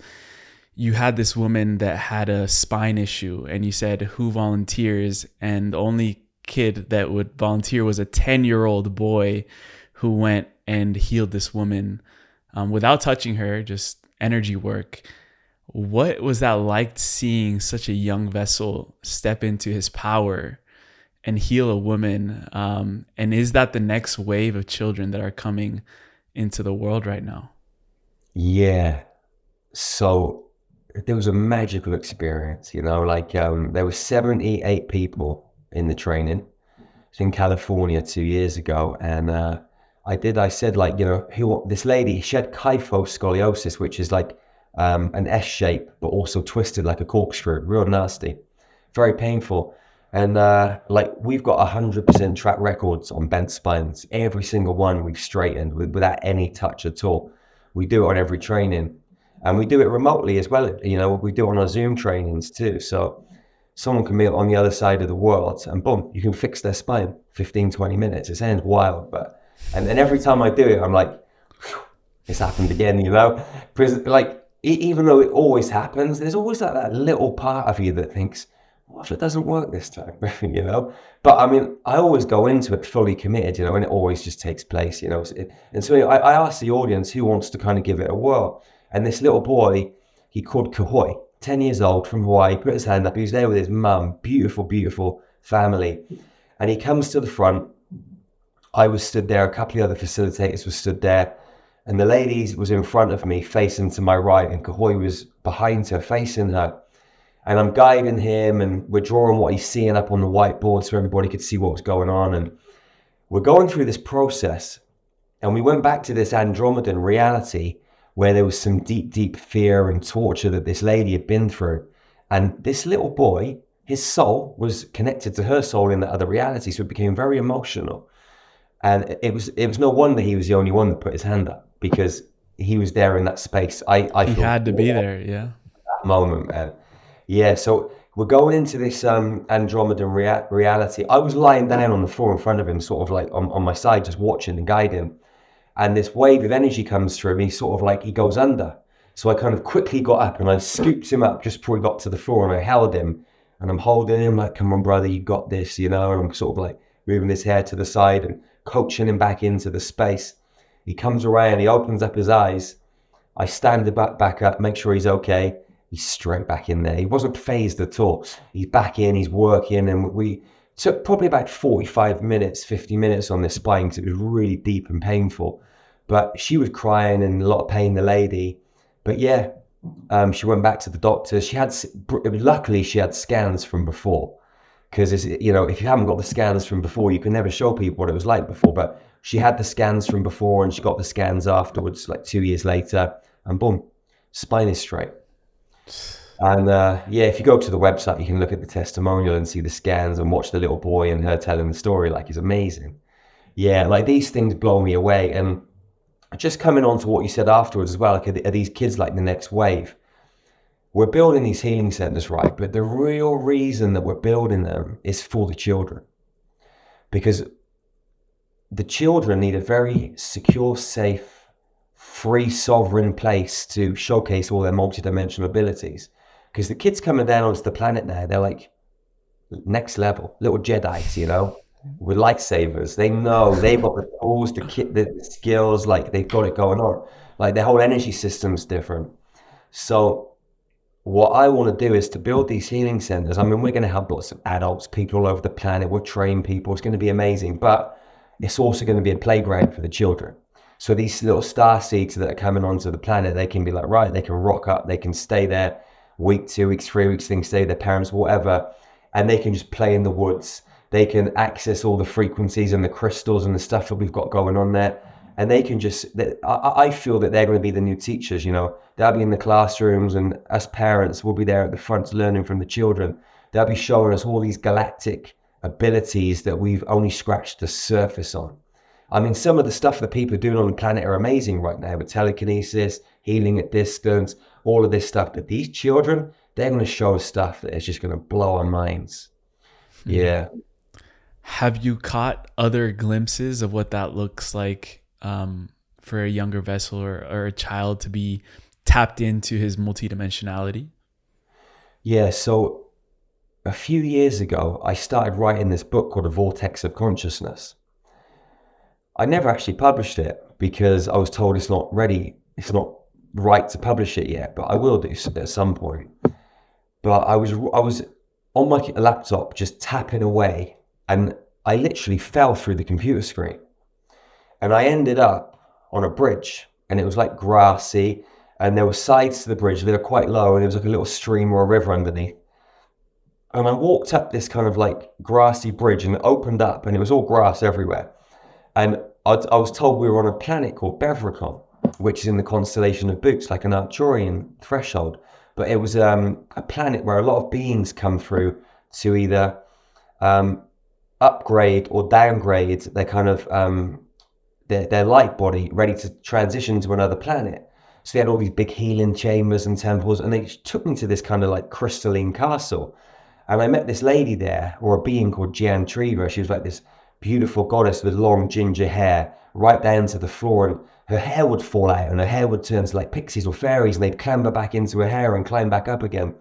you had this woman that had a spine issue, and you said, who volunteers? And the only kid that would volunteer was a 10-year-old boy who went and healed this woman without touching her, just energy work. What was that like, seeing such a young vessel step into his power and heal a woman? And is that the next wave of children that are coming into the world right now? Yeah. So there was a magical experience, like there were 78 people in the training. It's in California 2 years ago. And I said, like, this lady, she had kyphoscoliosis, which is like an S shape, but also twisted like a corkscrew, real nasty, very painful. And like, we've got 100% track records on bent spines. Every single one we've straightened without any touch at all. We do it on every training, and we do it remotely as well. We do it on our Zoom trainings too. So someone can be on the other side of the world and boom, you can fix their spine 15, 20 minutes. It sounds wild, and then every time I do it, I'm like, whew, it's happened again, because like, even though it always happens, there's always that little part of you that thinks, what if it doesn't work this time? But I mean, I always go into it fully committed, and it always just takes place, and so I asked the audience who wants to kind of give it a whirl. And this little boy, he called Kahoy, 10 years old, from Hawaii, put his hand up. He was there with his mum, beautiful, beautiful family. And he comes to the front. I was stood there, a couple of other facilitators were stood there. And the lady was in front of me, facing to my right, and Kahoy was behind her, facing her. And I'm guiding him, and we're drawing what he's seeing up on the whiteboard so everybody could see what was going on. And we're going through this process. And we went back to this Andromedan reality where there was some deep, deep fear and torture that this lady had been through. And this little boy, his soul was connected to her soul in that other reality. So it became very emotional. And it was no wonder he was the only one that put his hand up, because he was there in that space. He had to be there, yeah. That moment, man. Yeah, so we're going into this Andromedan reality. I was lying down on the floor in front of him, sort of like on my side, just watching and guiding. And this wave of energy comes through me, sort of like he goes under. So I kind of quickly got up and I scooped him up just before he got to the floor, and I held him, and I'm holding him like, come on, brother, you got this, and I'm sort of like moving his hair to the side and coaching him back into the space. He comes around, he opens up his eyes. I stand back up, make sure he's okay. He's straight back in there. He wasn't phased at all. He's back in, he's working, and we took probably about 45 minutes, 50 minutes on this spine, because it was really deep and painful. But she was crying and a lot of pain, the lady. But yeah, she went back to the doctor. Luckily she had scans from before, because if you haven't got the scans from before, you can never show people what it was like before. But she had the scans from before, and she got the scans afterwards, like 2 years later, and boom, spine is straight. And if you go to the website, you can look at the testimonial and see the scans and watch the little boy and her telling the story. Like, it's amazing. Yeah, like, these things blow me away. And just coming on to what you said afterwards as well, like, are these kids like the next wave? We're building these healing centers, right? But the real reason that we're building them is for the children. Because the children need a very secure, safe, free, sovereign place to showcase all their multi-dimensional abilities. Because the kids coming down onto the planet now, they're like next level, little Jedis, with lightsabers. They know they've got the tools, the skills, like, they've got it going on. Like, their whole energy system's different. So what I want to do is to build these healing centers. I mean, we're going to have lots of adults, people all over the planet. We'll train people. It's going to be amazing. But it's also going to be a playground for the children. So these little starseeds that are coming onto the planet, they can be like, right, they can rock up, they can stay there week, 2 weeks, 3 weeks, they can stay with their parents, whatever, and they can just play in the woods. They can access all the frequencies and the crystals and the stuff that we've got going on there. And they can just, I feel that they're going to be the new teachers, They'll be in the classrooms, and us parents will be there at the front learning from the children. They'll be showing us all these galactic abilities that we've only scratched the surface on. I mean, some of the stuff that people are doing on the planet are amazing right now, with telekinesis, healing at distance, all of this stuff. But these children, they're going to show us stuff that is just going to blow our minds. Yeah. Have you caught other glimpses of what that looks like for a younger vessel or a child to be tapped into his multidimensionality? Yeah, so a few years ago, I started writing this book called The Vortex of Consciousness. I never actually published it because I was told it's not ready. It's not right to publish it yet, but I will do at some point. But I was on my laptop just tapping away, and I literally fell through the computer screen, and I ended up on a bridge, and it was like grassy, and there were sides to the bridge. They were quite low, and there was like a little stream or a river underneath. And I walked up this kind of like grassy bridge, and it opened up, and it was all grass everywhere. And I was told we were on a planet called Bevericon, which is in the constellation of Boots, like an Arcturian threshold. But it was a planet where a lot of beings come through to either upgrade or downgrade their kind of their light body, ready to transition to another planet. So they had all these big healing chambers and temples, and they took me to this kind of like crystalline castle. And I met this lady there, or a being called Gian Triva. She was like this beautiful goddess with long ginger hair right down to the floor, and her hair would fall out and her hair would turn to like pixies or fairies, and they'd clamber back into her hair and climb back up again.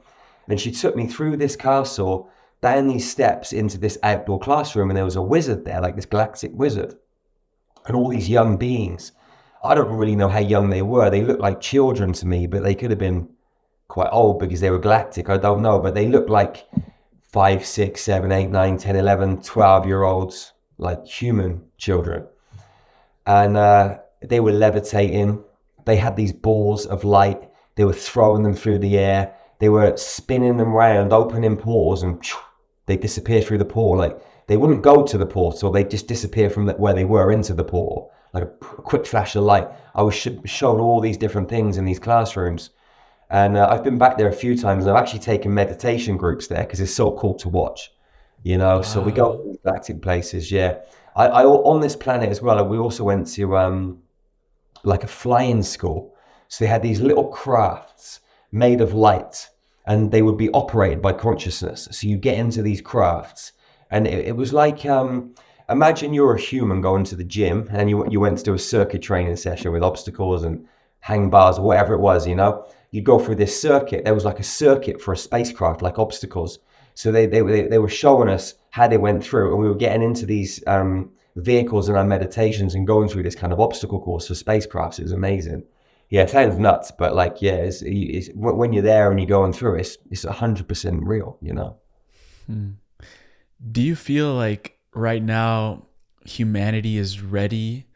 And she took me through this castle, down these steps into this outdoor classroom, and there was a wizard there, like this galactic wizard, and all these young beings. I don't really know how young they were. They looked like children to me, but they could have been quite old because they were galactic. I don't know, but they looked like 5, 6, 7, 8, 9, 10, 11, 12-year-olds, like human children. And they were levitating. They had these balls of light. They were throwing them through the air. They were spinning them around, opening portals, and they disappeared through the portal. Like, they wouldn't go to the portal. They just disappear from where they were into the portal. Like a quick flash of light. I was shown all these different things in these classrooms. And I've been back there a few times. I've actually taken meditation groups there because it's so cool to watch, you know. Wow. So we go to galactic places, yeah. I on this planet as well, we also went to like a flying school. So they had these little crafts made of light, and they would be operated by consciousness. So you get into these crafts, and it was like, imagine you're a human going to the gym, and you went to do a circuit training session with obstacles and hang bars or whatever it was, you know. You go through this circuit. There was like a circuit for a spacecraft, like obstacles. So they were showing us how they went through, and we were getting into these vehicles in our meditations and going through this kind of obstacle course for spacecrafts. It was amazing. Yeah, it sounds nuts, but like, yeah, it's when you're there and you're going through it, it's 100% real, you know. Do you feel like right now humanity is ready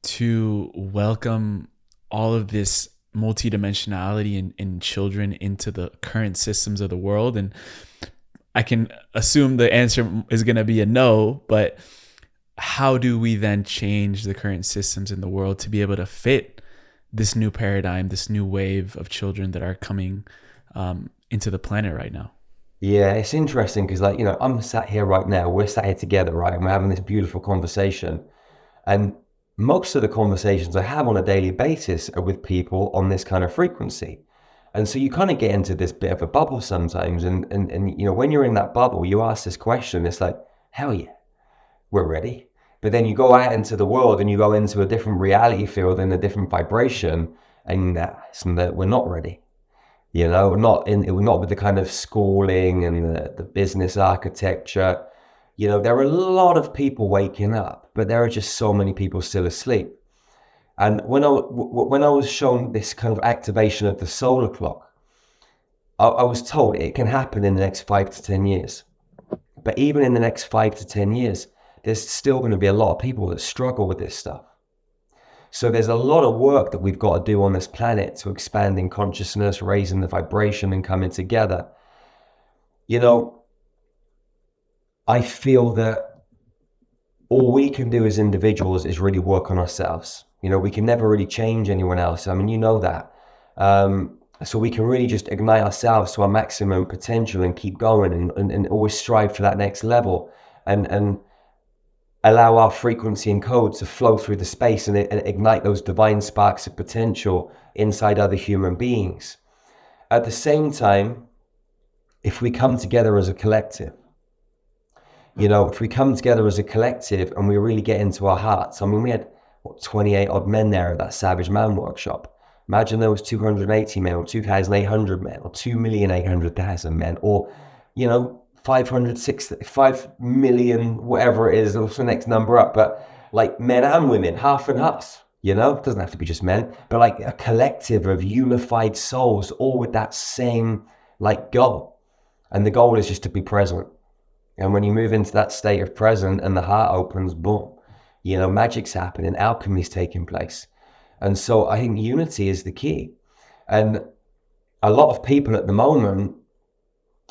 to welcome all of this multi-dimensionality in children into the current systems of the world? And I can assume the answer is going to be a no, but how do we then change the current systems in the world to be able to fit this new paradigm, this new wave of children that are coming into the planet right now? Yeah, it's interesting because, like, you know, I'm sat here right now, we're sat here together, right? And we're having this beautiful conversation. And most of the conversations I have on a daily basis are with people on this kind of frequency. And so you kind of get into this bit of a bubble sometimes. And you know, when you're in that bubble, you ask this question, it's like, hell yeah, we're ready. But then you go out into the world and you go into a different reality field and a different vibration, and we're not ready. You know, we're not with the kind of schooling and the business architecture. You know, there are a lot of people waking up, but there are just so many people still asleep. And when I was shown this kind of activation of the solar clock, I was told it can happen in the next 5 to 10 years. But even in the next 5 to 10 years, there's still going to be a lot of people that struggle with this stuff. So there's a lot of work that we've got to do on this planet to expand in consciousness, raising the vibration and coming together. You know, I feel that all we can do as individuals is really work on ourselves. You know, we can never really change anyone else. I mean, you know that. So we can really just ignite ourselves to our maximum potential and keep going and always strive for that next level and allow our frequency and code to flow through the space and ignite those divine sparks of potential inside other human beings. At the same time, if we come together as a collective, you know, if we come together as a collective and we really get into our hearts, I mean, we had 28 odd men there at that Savage Man workshop. Imagine there was 280 men or 2,800 men or 2,800,000 men, or, you know, 5 million, whatever it is, what's the next number up. But like men and women, half and half, you know, it doesn't have to be just men, but like a collective of unified souls, all with that same like goal. And the goal is just to be present. And when you move into that state of present and the heart opens, boom, you know, magic's happening, alchemy's taking place. And so I think unity is the key. And a lot of people at the moment,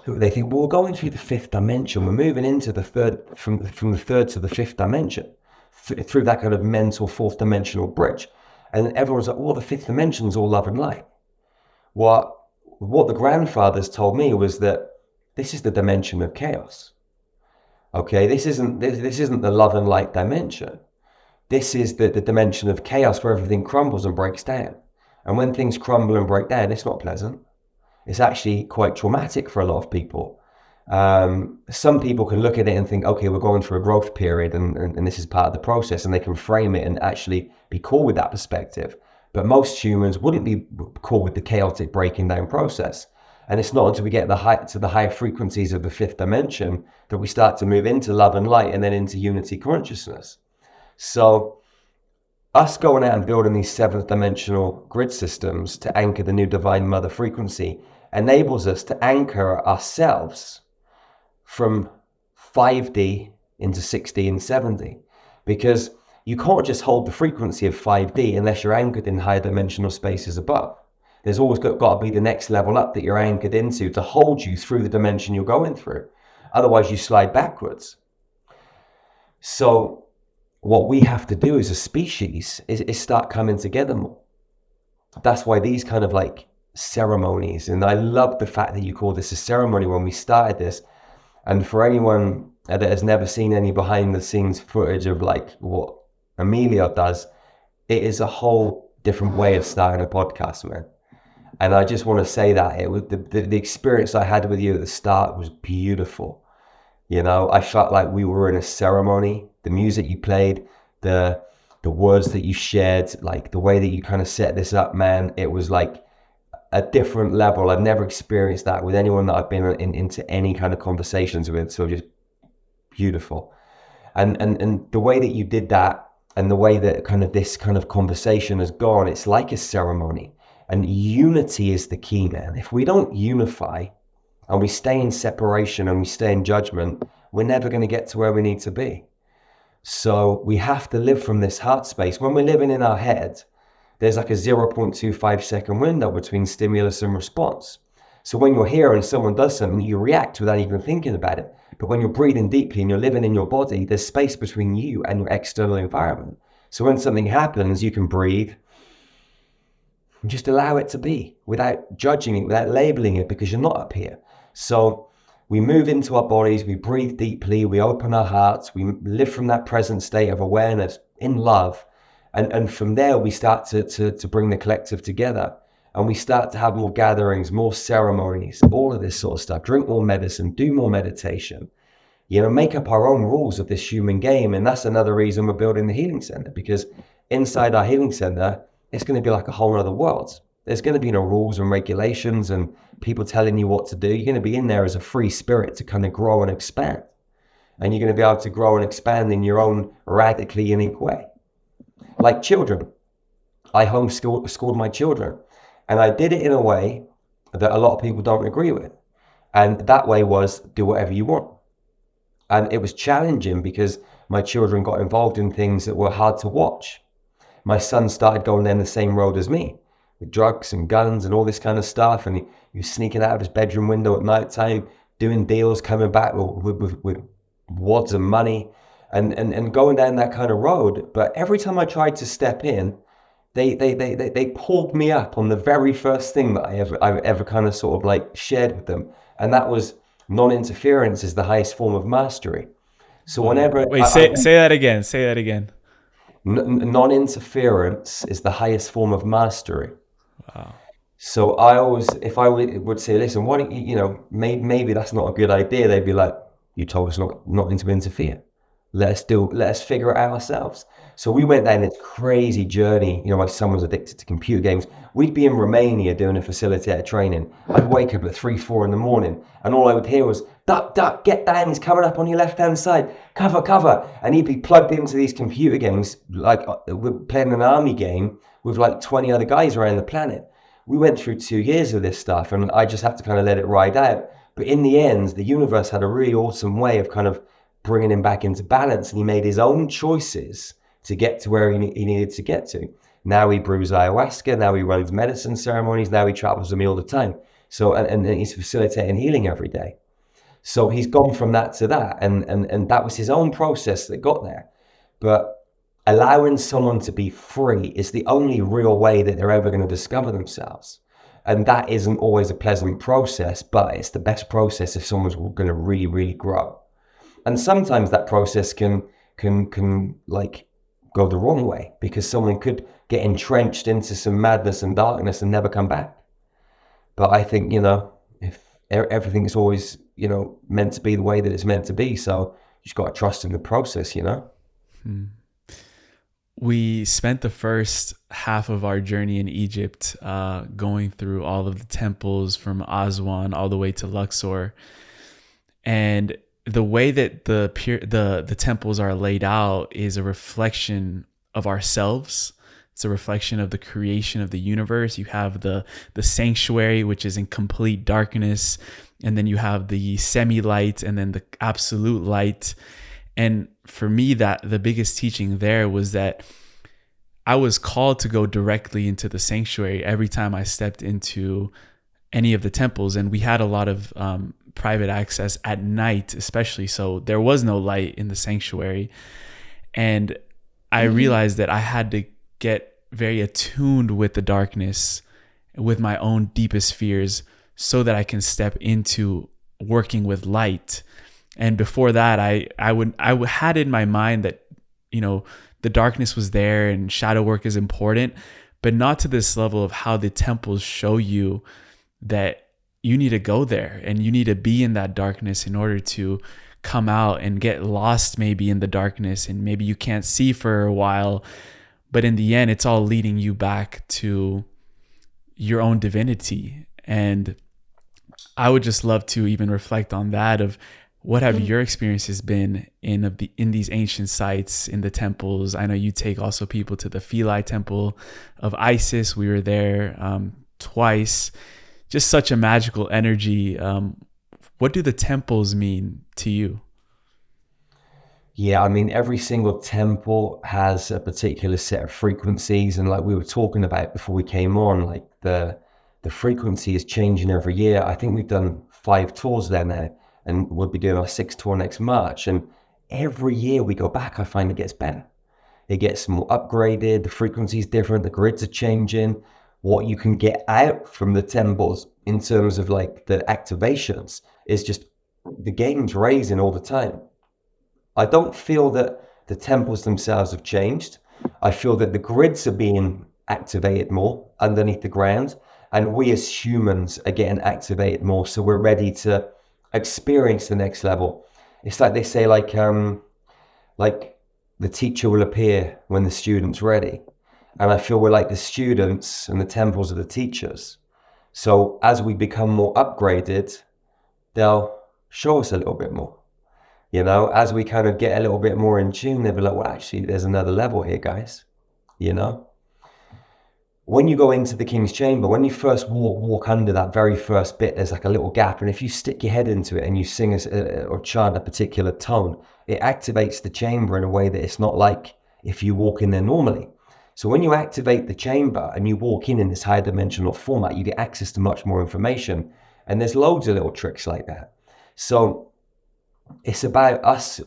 they think, well, we're going through the fifth dimension. We're moving into the third, from the third to the fifth dimension, through that kind of mental fourth dimensional bridge. And everyone's like, well, the fifth dimension's all love and light. What the grandfathers told me was that this is the dimension of chaos. Okay, this isn't the love and light dimension. This is the dimension of chaos where everything crumbles and breaks down. And when things crumble and break down, it's not pleasant. It's actually quite traumatic for a lot of people. Some people can look at it and think, okay, we're going through a growth period and this is part of the process, and they can frame it and actually be cool with that perspective. But most humans wouldn't be cool with the chaotic breaking down process. And it's not until we get to the higher frequencies of the fifth dimension that we start to move into love and light and then into unity consciousness. So us going out and building these seventh dimensional grid systems to anchor the new divine mother frequency enables us to anchor ourselves from 5D into 6D and 7D, because you can't just hold the frequency of 5D unless you're anchored in higher dimensional spaces above. There's always got to be the next level up that you're anchored into to hold you through the dimension you're going through. Otherwise you slide backwards. So what we have to do as a species is start coming together more. That's why these kind of like ceremonies, and I love the fact that you call this a ceremony when we started this. And for anyone that has never seen any behind the scenes footage of like what Emilio does, it is a whole different way of starting a podcast, man. And I just want to say that it was the experience I had with you at the start was beautiful. You know, I felt like we were in a ceremony. The music you played, the words that you shared, like the way that you kind of set this up, man, it was like a different level. I've never experienced that with anyone that I've been into any kind of conversations with. So just beautiful. And the way that you did that and the way that kind of this kind of conversation has gone, it's like a ceremony. And unity is the key, man. If we don't unify and we stay in separation and we stay in judgment, we're never going to get to where we need to be. So we have to live from this heart space. When we're living in our head, there's like a 0.25 second window between stimulus and response. So when you're here and someone does something, you react without even thinking about it. But when you're breathing deeply and you're living in your body, there's space between you and your external environment. So when something happens, you can breathe and just allow it to be without judging it, without labeling it, because you're not up here. So we move into our bodies, we breathe deeply, we open our hearts, we live from that present state of awareness in love. And from there, we start to bring the collective together. And we start to have more gatherings, more ceremonies, all of this sort of stuff. Drink more medicine, do more meditation. You know, make up our own rules of this human game. And that's another reason we're building the Healing Center, because inside our Healing Center, it's going to be like a whole other world. There's going to be no rules and regulations and people telling you what to do. You're going to be in there as a free spirit to kind of grow and expand. And you're going to be able to grow and expand in your own radically unique way. Like children. I homeschooled my children. And I did it in a way that a lot of people don't agree with. And that way was do whatever you want. And it was challenging because my children got involved in things that were hard to watch. My son started going down the same road as me, with drugs and guns and all this kind of stuff. And he was sneaking out of his bedroom window at night time, doing deals, coming back with wads of money and going down that kind of road. But every time I tried to step in, they pulled me up on the very first thing that I ever kind of sort of like shared with them. And that was non-interference is the highest form of mastery. So whenever... Wait, say that again. Say that again. Non-interference is the highest form of mastery. Wow. So I always, if I would say, listen, why don't you, maybe that's not a good idea. They'd be like, you told us not to interfere. Let us figure it out ourselves. So we went down this crazy journey. You know, my son was addicted to computer games. We'd be in Romania doing a facilitator training. I'd wake up at 3, 4 in the morning, and all I would hear was, duck, duck, get down, he's coming up on your left-hand side, cover, cover. And he'd be plugged into these computer games, like we're playing an army game with like 20 other guys around the planet. We went through 2 years of this stuff, and I just have to kind of let it ride out. But in the end, the universe had a really awesome way of kind of bringing him back into balance, and he made his own choices to get to where he needed to get to. Now he brews ayahuasca, now he runs medicine ceremonies, now he travels with me all the time. So, and he's facilitating healing every day. So he's gone from that to that, and that was his own process that got there. But allowing someone to be free is the only real way that they're ever going to discover themselves. And that isn't always a pleasant process, but it's the best process if someone's going to really, really grow. And sometimes that process can like go the wrong way, because someone could get entrenched into some madness and darkness and never come back. But I think, you know, if everything's always, you know, meant to be the way that it's meant to be, so you just got to trust in the process, you know. We spent the first half of our journey in Egypt going through all of the temples from Aswan all the way to Luxor. And the way that the temples are laid out is a reflection of ourselves. It's a reflection of the creation of the universe. You have the sanctuary, which is in complete darkness. And then you have the semi-light and then the absolute light. And for me, that the biggest teaching there was that I was called to go directly into the sanctuary every time I stepped into any of the temples. And we had a lot of private access at night, especially. So there was no light in the sanctuary. And I realized that I had to get very attuned with the darkness, with my own deepest fears, so that I can step into working with light. And before that, I had in my mind that, you know, the darkness was there and shadow work is important, but not to this level of how the temples show you that you need to go there and you need to be in that darkness in order to come out and get lost maybe in the darkness, and maybe you can't see for a while, but in the end, it's all leading you back to your own divinity. And I would just love to even reflect on that of what have your experiences been in these ancient sites, in the temples? I know you take also people to the Philae temple of Isis. We were there twice. Just such a magical energy. What do the temples mean to you? Yeah, I mean, every single temple has a particular set of frequencies. And like we were talking about before we came on, like the frequency is changing every year. I think we've done 5 tours there now, and we'll be doing our 6th tour next March. And every year we go back, I find it gets better. It gets more upgraded. The frequency is different. The grids are changing. What you can get out from the temples in terms of like the activations is just, the game's raising all the time. I don't feel that the temples themselves have changed. I feel that the grids are being activated more underneath the ground, and we as humans are getting activated more, so we're ready to experience the next level. It's like they say, like the teacher will appear when the student's ready. And I feel we're like the students and the temples are the teachers. So as we become more upgraded, they'll show us a little bit more. You know, as we kind of get a little bit more in tune, they'll be like, well, actually, there's another level here, guys. You know? When you go into the King's Chamber, when you first walk under that very first bit, there's like a little gap. And if you stick your head into it and you sing or chant a particular tone, it activates the chamber in a way that it's not like if you walk in there normally. So when you activate the chamber and you walk in this higher dimensional format, you get access to much more information. And there's loads of little tricks like that. So it's about us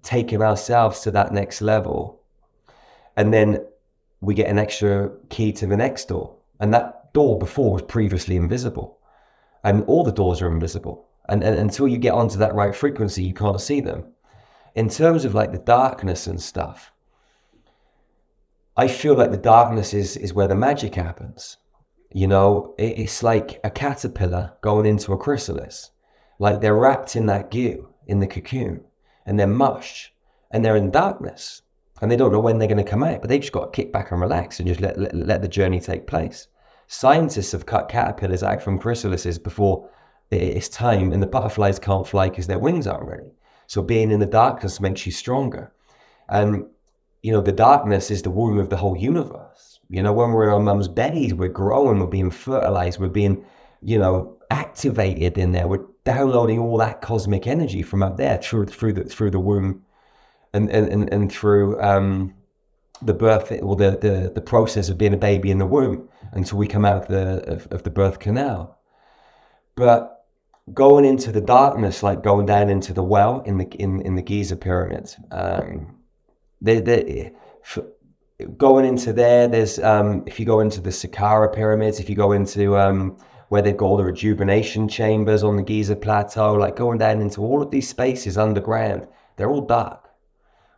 taking ourselves to that next level. And then we get an extra key to the next door. And that door before was previously invisible. And all the doors are invisible. And until you get onto that right frequency, you can't see them. In terms of like the darkness and stuff, I feel like the darkness is where the magic happens. You know, it's like a caterpillar going into a chrysalis. Like they're wrapped in that goo, in the cocoon, and they're mush, and they're in darkness. and they don't know when they're going to come out, but they just got to kick back and relax and just let the journey take place. Scientists have cut caterpillars out from chrysalises before it's time, and the butterflies can't fly because their wings aren't ready. So being in the darkness makes you stronger. And, the darkness is the womb of the whole universe. When we're in our mum's bellies, we're growing, we're being fertilized, we're being, activated in there. We're downloading all that cosmic energy from up there through the womb and through the birth, or the process of being a baby in the womb until we come out of the birth canal. But going into the darkness, like going down into the well in the Giza pyramid, going into there's if you go into the Saqqara pyramids, if you go into where they've got all the rejuvenation chambers on the Giza plateau, like going down into all of these spaces underground, they're all dark.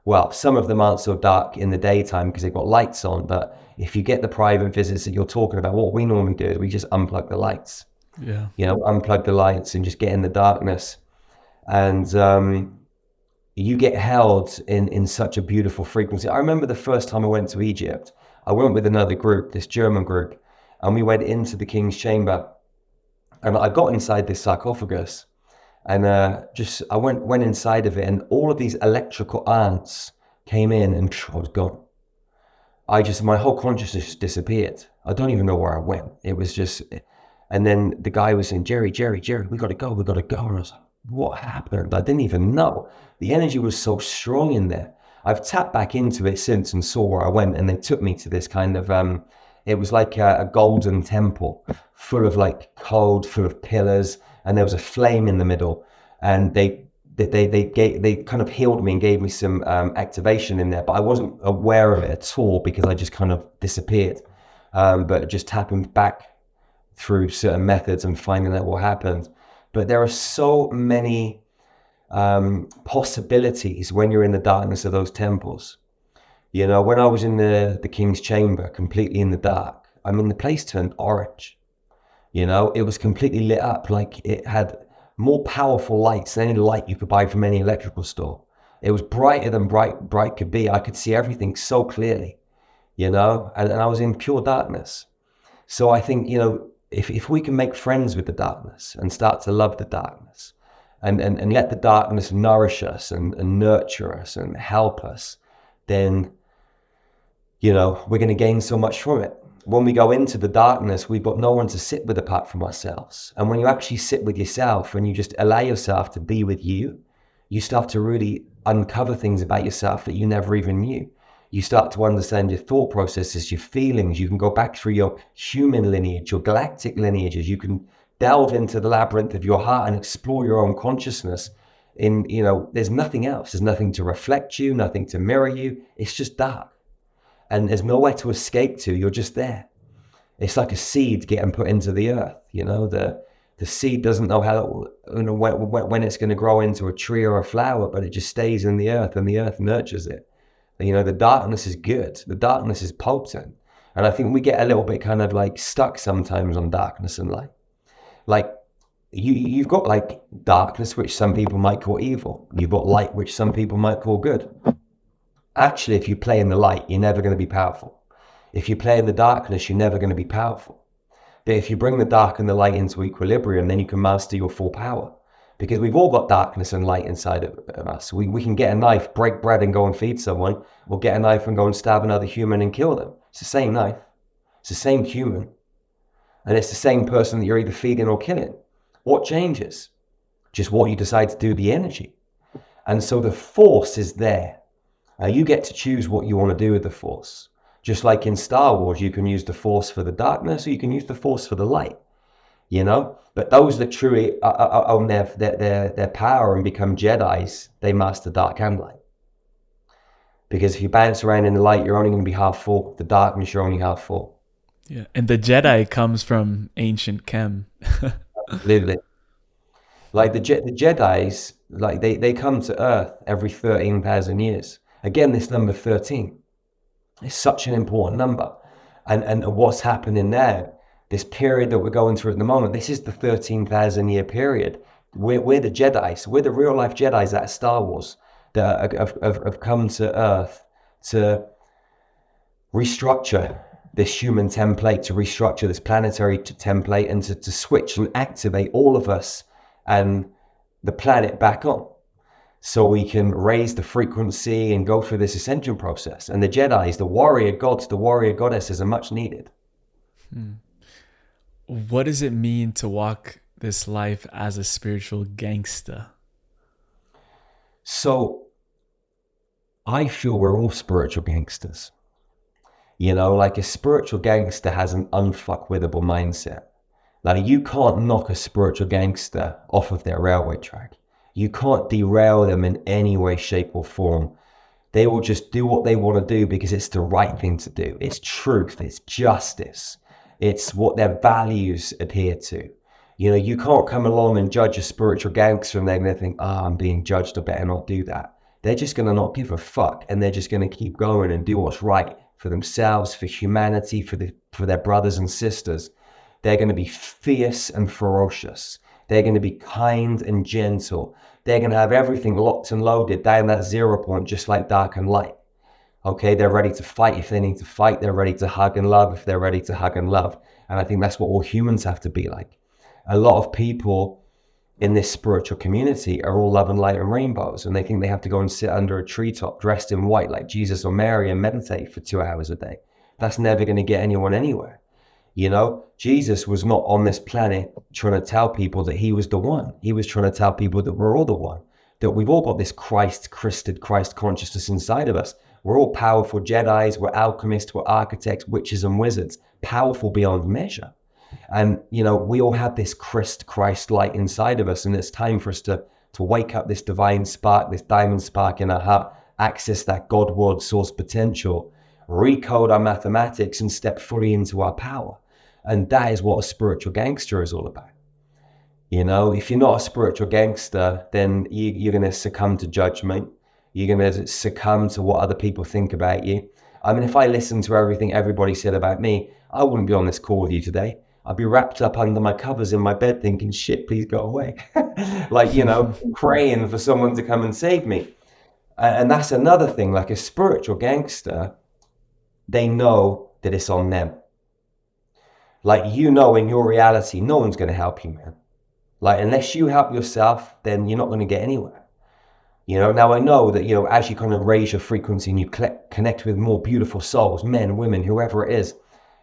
Well, some of them aren't so dark in the daytime because they've got lights on, but if you get the private visits that you're talking about, what we normally do is we just unplug the lights. Yeah. Unplug the lights and just get in the darkness. And you get held in such a beautiful frequency. I remember the first time I went to Egypt, I went with another group, this German group, and we went into the king's chamber. And I got inside this sarcophagus, and I went inside of it, and all of these electrical ants came in, and I was gone. My whole consciousness disappeared. I don't even know where I went. It was just, and then the guy was saying, Jerry, we got to go. And I was like, what happened? I didn't even know. The energy was so strong in there. I've tapped back into it since and saw where I went, and they took me to this kind of, it was like a golden temple full of like code, full of pillars, and there was a flame in the middle, and they kind of healed me and gave me some activation in there, but I wasn't aware of it at all because I just kind of disappeared. But just tapping back through certain methods and finding out what happened. But there are so many possibilities when you're in the darkness of those temples. When I was in the king's chamber, completely in the dark, the place turned orange. It was completely lit up, like it had more powerful lights than any light you could buy from any electrical store. It was brighter than bright could be. I could see everything so clearly, and I was in pure darkness. So I think, if we can make friends with the darkness and start to love the darkness and let the darkness nourish us and nurture us and help us, then, we're going to gain so much from it. When we go into the darkness, we've got no one to sit with apart from ourselves. And when you actually sit with yourself and you just allow yourself to be with you, you start to really uncover things about yourself that you never even knew. You start to understand your thought processes, your feelings. You can go back through your human lineage, your galactic lineages. You can delve into the labyrinth of your heart and explore your own consciousness. There's nothing else. There's nothing to reflect you, nothing to mirror you. It's just dark. And there's nowhere to escape to. You're just there. It's like a seed getting put into the earth. The seed doesn't know how, when it's going to grow into a tree or a flower, but it just stays in the earth, and the earth nurtures it. The darkness is good. The darkness is potent. And I think we get a little bit kind of like stuck sometimes on darkness and light. Like you've got like darkness, which some people might call evil. You've got light, which some people might call good. Actually, if you play in the light, you're never going to be powerful. If you play in the darkness, you're never going to be powerful. But if you bring the dark and the light into equilibrium, then you can master your full power. Because we've all got darkness and light inside of us. We can get a knife, break bread and go and feed someone, or get a knife and go and stab another human and kill them. It's the same knife. It's the same human. And it's the same person that you're either feeding or killing. What changes? Just what you decide to do with the energy. And so the force is there. You get to choose what you want to do with the force. Just like in Star Wars, you can use the force for the darkness, or you can use the force for the light. But those that truly own their power and become Jedis, they master dark and light. Because if you bounce around in the light, you're only going to be half full. The darkness, you're only half full. Yeah, and the Jedi comes from ancient Chem. Absolutely. Like the Jedis, like they come to Earth every 13,000 years. Again, this number 13 is such an important number. And what's happening now, this period that we're going through at the moment, this is the 13,000 year period. We're the Jedi, so we're the real life Jedis out of Star Wars that have come to Earth to restructure this human template, to restructure this planetary template, and to switch and activate all of us and the planet back on, so we can raise the frequency and go through this ascension process. And the Jedis, the warrior gods, the warrior goddesses are much needed. What does it mean to walk this life as a spiritual gangster? So I feel we're all spiritual gangsters. You know, like a spiritual gangster has an unfuckwittable mindset. Like, you can't knock a spiritual gangster off of their railway track. You can't derail them in any way, shape, or form. They will just do what they want to do because it's the right thing to do. It's truth, it's justice, it's what their values adhere to. You know, you can't come along and judge a spiritual gangster and they're going to think, I'm being judged, I better not do that. They're just going to not give a fuck, and they're just going to keep going and do what's right for themselves, for humanity, for their brothers and sisters. They're going to be fierce and ferocious. They're going to be kind and gentle. They're going to have everything locked and loaded down that 0 point, just like dark and light. Okay, they're ready to fight if they need to fight. They're ready to hug and love if they're ready to hug and love. And I think that's what all humans have to be like. A lot of people in this spiritual community are all love and light and rainbows, and they think they have to go and sit under a treetop dressed in white like Jesus or Mary and meditate for 2 hours a day. That's never going to get anyone anywhere. You know, Jesus was not on this planet trying to tell people that he was the one. He was trying to tell people that we're all the one, that we've all got this Christ consciousness inside of us. We're all powerful Jedis, we're alchemists, we're architects, witches and wizards, powerful beyond measure. And, you know, we all have this Christ light inside of us, and it's time for us to wake up this divine spark, this diamond spark in our heart, access that God word source potential, recode our mathematics, and step fully into our power. And that is what a spiritual gangster is all about. You know, if you're not a spiritual gangster, then you're going to succumb to judgment. You're going to succumb to what other people think about you. I mean, if I listened to everything everybody said about me, I wouldn't be on this call with you today. I'd be wrapped up under my covers in my bed thinking, shit, please go away. Like, you know, praying for someone to come and save me. And that's another thing, like a spiritual gangster, they know that it's on them. Like, you know, in your reality, no one's going to help you, man. Like, unless you help yourself, then you're not going to get anywhere. You know, now I know that, you know, as you kind of raise your frequency and you connect with more beautiful souls, men, women, whoever it is,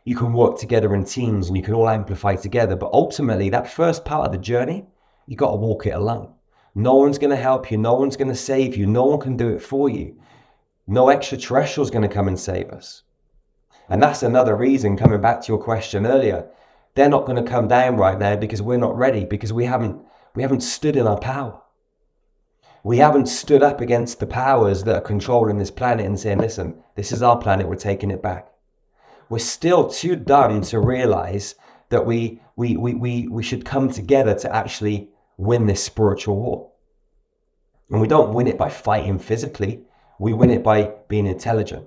you can work together in teams and you can all amplify together. But ultimately, that first part of the journey, you got to walk it alone. No one's going to help you. No one's going to save you. No one can do it for you. No extraterrestrial is going to come and save us. And that's another reason, coming back to your question earlier, they're not going to come down right now because we're not ready, because we haven't stood in our power. We haven't stood up against the powers that are controlling this planet and saying, listen, this is our planet, we're taking it back. We're still too dumb to realize that we should come together to actually win this spiritual war. And we don't win it by fighting physically. We win it by being intelligent.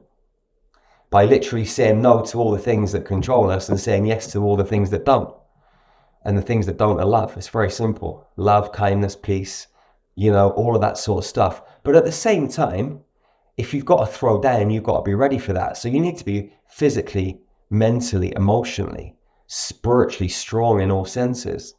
By literally saying no to all the things that control us and saying yes to all the things that don't. And the things that don't are love. It's very simple. Love, kindness, peace, you know, all of that sort of stuff. But at the same time, if you've got to throw down, you've got to be ready for that. So you need to be physically, mentally, emotionally, spiritually strong in all senses.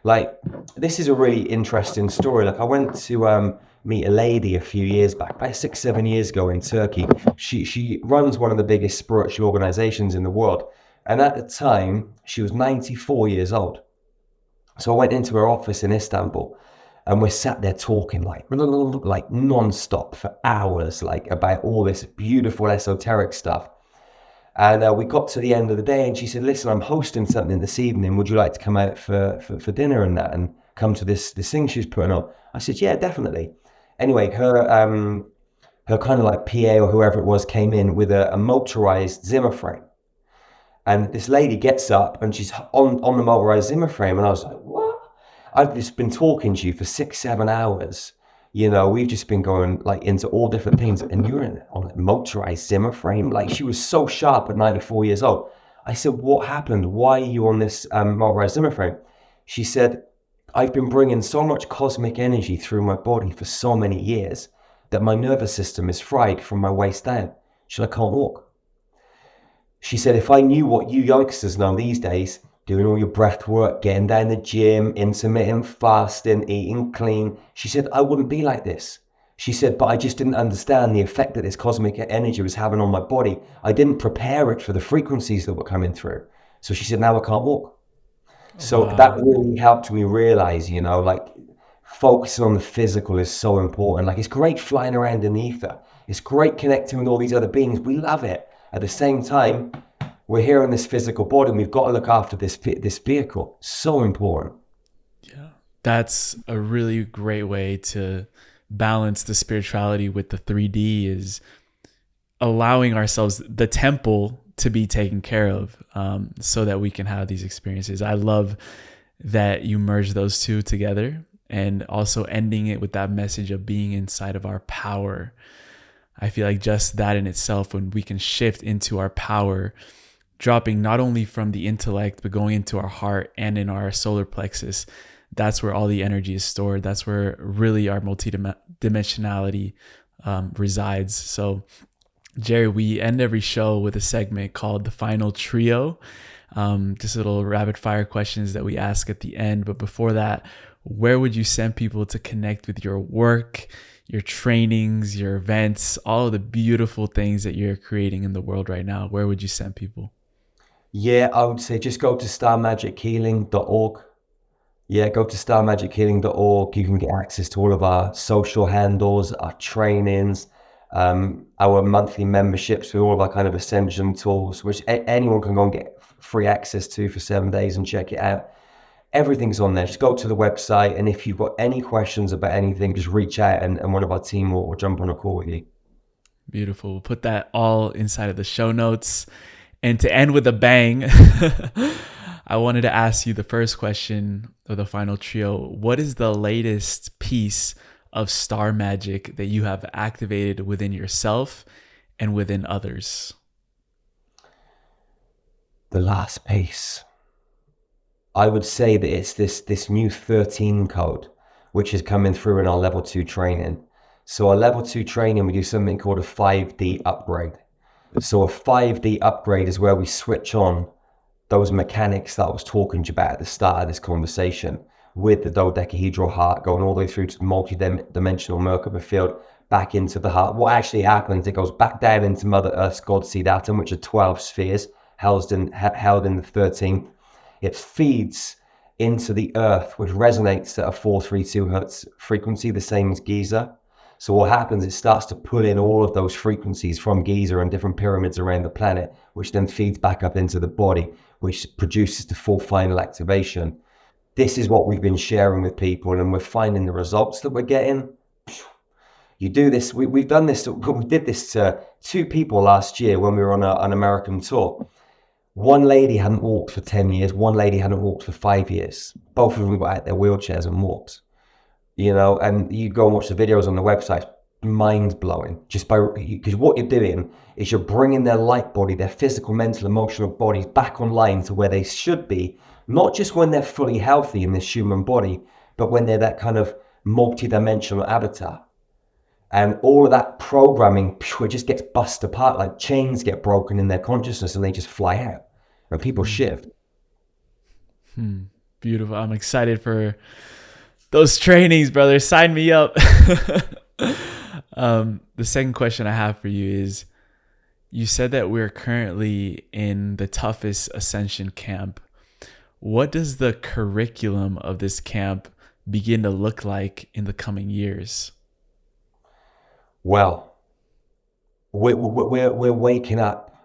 Like, this is a really interesting story. Like, I went to meet a lady a few years back, about 6-7 years ago in Turkey. She runs one of the biggest spiritual organizations in the world. And at the time, she was 94 years old. So I went into her office in Istanbul, and we're sat there talking like non-stop for hours, like about all this beautiful esoteric stuff. And we got to the end of the day and she said, listen, I'm hosting something this evening. Would you like to come out for dinner and that, and come to this thing she's putting on? I said, yeah, definitely. Anyway, her kind of like PA or whoever it was came in with a motorized Zimmer frame. And this lady gets up and she's on the motorized Zimmer frame. And I was like, what? I've just been talking to you for 6-7 hours. You know, we've just been going like into all different things, and you're on a motorized Zimmer frame. Like, she was so sharp at 94 years old. I said, what happened? Why are you on this motorized Zimmer frame? She said, I've been bringing so much cosmic energy through my body for so many years that my nervous system is fried from my waist down. She said, I can't walk. She said, if I knew what you youngsters know these days, doing all your breath work, getting down the gym, intermittent fasting, eating clean, she said, I wouldn't be like this. She said, but I just didn't understand the effect that this cosmic energy was having on my body. I didn't prepare it for the frequencies that were coming through. So she said, now I can't walk. So that Wow. really helped me realize, like focusing on the physical is so important. Like, it's great flying around in the ether. It's great connecting with all these other beings. We love it. At the same time, we're here in this physical body and we've got to look after this vehicle. So important. Yeah. That's a really great way to balance the spirituality with the 3D, is allowing ourselves, the temple, to be taken care of, so that we can have these experiences. I love that you merge those two together, and also ending it with that message of being inside of our power. I feel like just that in itself, when we can shift into our power, dropping not only from the intellect, but going into our heart and in our solar plexus, that's where all the energy is stored. That's where really our multi-dimensionality resides. So, Jerry, we end every show with a segment called The Final Trio. Just little rapid fire questions that we ask at the end. But before that, where would you send people to connect with your work, your trainings, your events, all of the beautiful things that you're creating in the world right now? Where would you send people? Yeah, I would say just go to starmagichealing.org. Yeah, go to starmagichealing.org. You can get access to all of our social handles, our trainings, our monthly memberships with all of our kind of Ascension tools, which anyone can go and get free access to for 7 days and check it out. Everything's on there. Just go to the website, and if you've got any questions about anything, just reach out and one of our team will jump on a call with you. Beautiful. We'll put that all inside of the show notes. And to end with a bang, I wanted to ask you the first question of the final trio. What is the latest piece of star magic that you have activated within yourself and within others? The last piece, I would say that it's this new 13 code, which is coming through in our level 2 training. So our level 2 training, we do something called a 5D upgrade. So a 5D upgrade is where we switch on those mechanics that I was talking to you about at the start of this conversation, with the dodecahedral heart going all the way through to the multi-dimensional Merkaba field, back into the heart. What actually happens, it goes back down into Mother Earth's God seed atom, which are 12 spheres held in the 13th. It feeds into the earth, which resonates at a 432 hertz frequency, the same as Giza. So what happens, it starts to pull in all of those frequencies from Giza and different pyramids around the planet, which then feeds back up into the body, which produces the full final activation. This is what we've been sharing with people, and we're finding the results that we're getting. You do this, we've done this, we did this to 2 people last year when we were on an American tour. One lady hadn't walked for 10 years, one lady hadn't walked for 5 years. Both of them got out their wheelchairs and walked. And you go and watch the videos on the website, mind blowing, just because what you're doing is you're bringing their light body, their physical, mental, emotional bodies back online to where they should be, not just when they're fully healthy in this human body, but when they're that kind of multi-dimensional avatar. And all of that programming, it just gets bust apart, like chains get broken in their consciousness and they just fly out and people shift. Beautiful. I'm excited for those trainings, brother. Sign me up. The second question I have for you is, you said that we're currently in the toughest Ascension camp. What does the curriculum of this camp begin to look like in the coming years? Well, we're waking up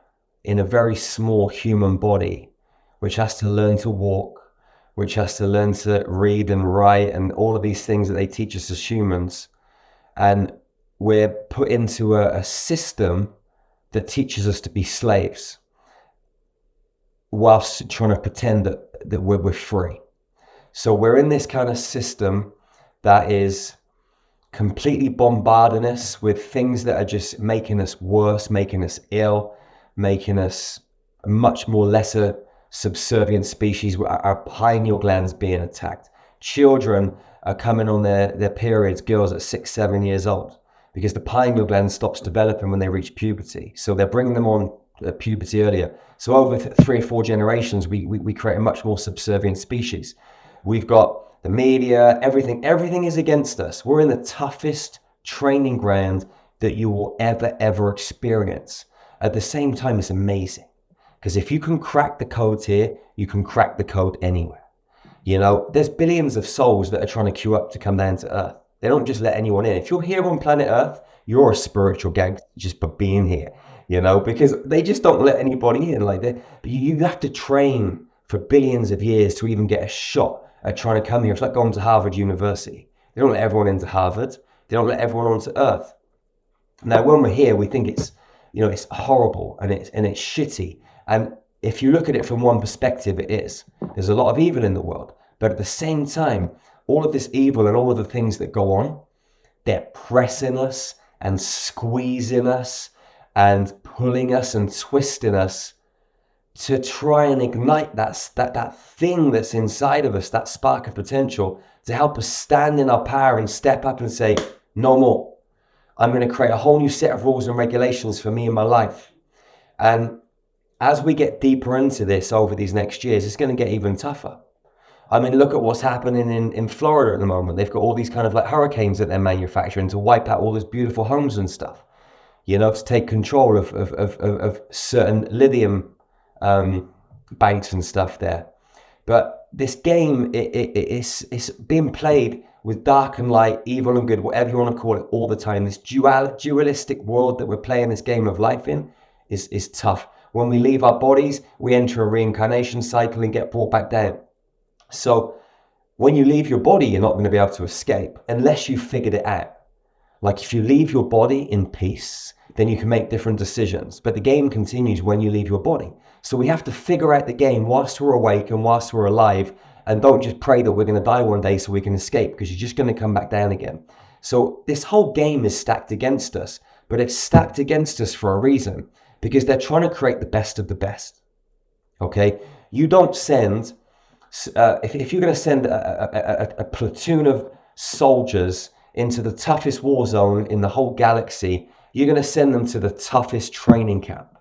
in a very small human body, which has to learn to walk, which has to learn to read and write and all of these things that they teach us as humans. And we're put into a system that teaches us to be slaves whilst trying to pretend that we're free. So we're in this kind of system that is completely bombarding us with things that are just making us worse, making us ill, making us a much more lesser subservient species. Our pineal glands being attacked. Children are coming on their periods, girls at 6, 7 years old, because the pineal gland stops developing when they reach puberty. So they're bringing them on puberty earlier. So over 3 or 4 generations, we create a much more subservient species. We've got the media, everything is against us. We're in the toughest training ground that you will ever experience. At the same time, it's amazing, because if you can crack the code here, you can crack the code anywhere. You know, there's billions of souls that are trying to queue up to come down to Earth. They don't just let anyone in. If you're here on planet Earth, you're a spiritual gangster just for being here, you know, because they just don't let anybody in like that. But you have to train for billions of years to even get a shot at trying to come here. It's like going to Harvard University. They don't let everyone into Harvard. They don't let everyone onto Earth. Now, when we're here, we think it's, you know, it's horrible and it's shitty. And if you look at it from one perspective, it is. There's a lot of evil in the world. But at the same time, all of this evil and all of the things that go on, they're pressing us and squeezing us and pulling us and twisting us to try and ignite that thing that's inside of us, that spark of potential, to help us stand in our power and step up and say, no more. I'm going to create a whole new set of rules and regulations for me and my life. And as we get deeper into this over these next years, it's going to get even tougher. I mean, look at what's happening in Florida at the moment. They've got all these kind of like hurricanes that they're manufacturing to wipe out all those beautiful homes and stuff, you know, to take control of certain lithium banks and stuff there. But this game, it's being played with dark and light, evil and good, whatever you want to call it, all the time. This dualistic world that we're playing this game of life in is tough. When we leave our bodies, we enter a reincarnation cycle and get brought back down. So when you leave your body, you're not going to be able to escape unless you figured it out. Like if you leave your body in peace, then you can make different decisions. But the game continues when you leave your body. So we have to figure out the game whilst we're awake and whilst we're alive, and don't just pray that we're going to die one day so we can escape, because you're just going to come back down again. So this whole game is stacked against us, but it's stacked against us for a reason, because they're trying to create the best of the best. Okay? You don't send, if you're going to send a platoon of soldiers into the toughest war zone in the whole galaxy, you're going to send them to the toughest training camp.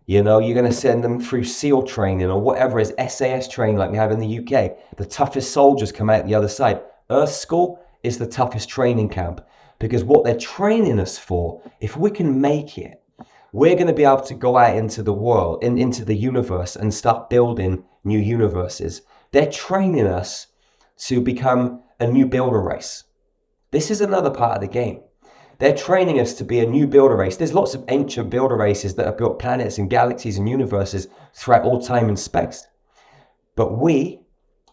You know, you're going to send them through SEAL training or whatever is SAS training like we have in the UK. The toughest soldiers come out the other side. Earth School is the toughest training camp, because what they're training us for, if we can make it, we're going to be able to go out into the world, into the universe, and start building new universes. They're training us to become a new builder race. This is another part of the game. They're training us to be a new builder race. There's lots of ancient builder races that have built planets and galaxies and universes throughout all time and space. But we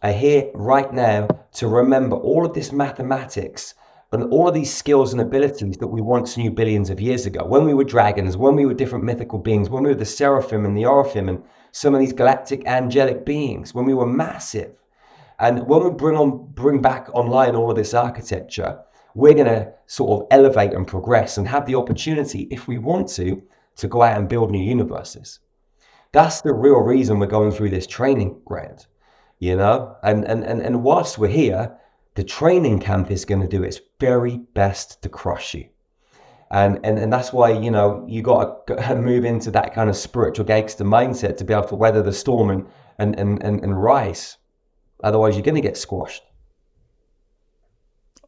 are here right now to remember all of this mathematics and all of these skills and abilities that we once knew billions of years ago. When we were dragons, when we were different mythical beings, when we were the seraphim and the oraphim and some of these galactic angelic beings, when we were massive. And when we bring back online all of this architecture, we're going to sort of elevate and progress and have the opportunity, if we want to go out and build new universes. That's the real reason we're going through this training ground, you know? And whilst we're here, the training camp is going to do its very best to crush you. And that's why, you know, you got to move into that kind of spiritual gangster mindset to be able to weather the storm and rise. Otherwise, you're going to get squashed.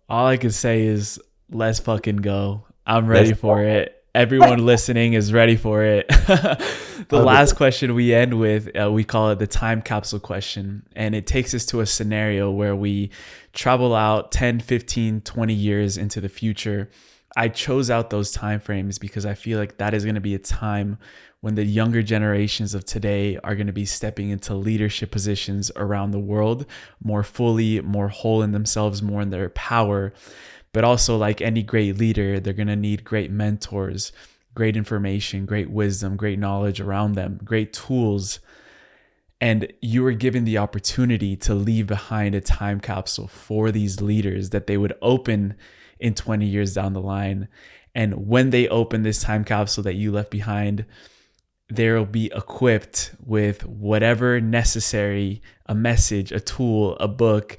All I can say is let's fucking go. I'm ready for it. Everyone listening is ready for it. The last question we end with, we call it the time capsule question. And it takes us to a scenario where we travel out 10, 15, 20 years into the future. I chose out those time frames because I feel like that is going to be a time when the younger generations of today are going to be stepping into leadership positions around the world more fully, more whole in themselves, more in their power. But also, like any great leader, they're going to need great mentors, great information, great wisdom, great knowledge around them, great tools. And you were given the opportunity to leave behind a time capsule for these leaders that they would open in 20 years down the line. And when they open this time capsule that you left behind, they'll be equipped with whatever necessary, a message, a tool, a book,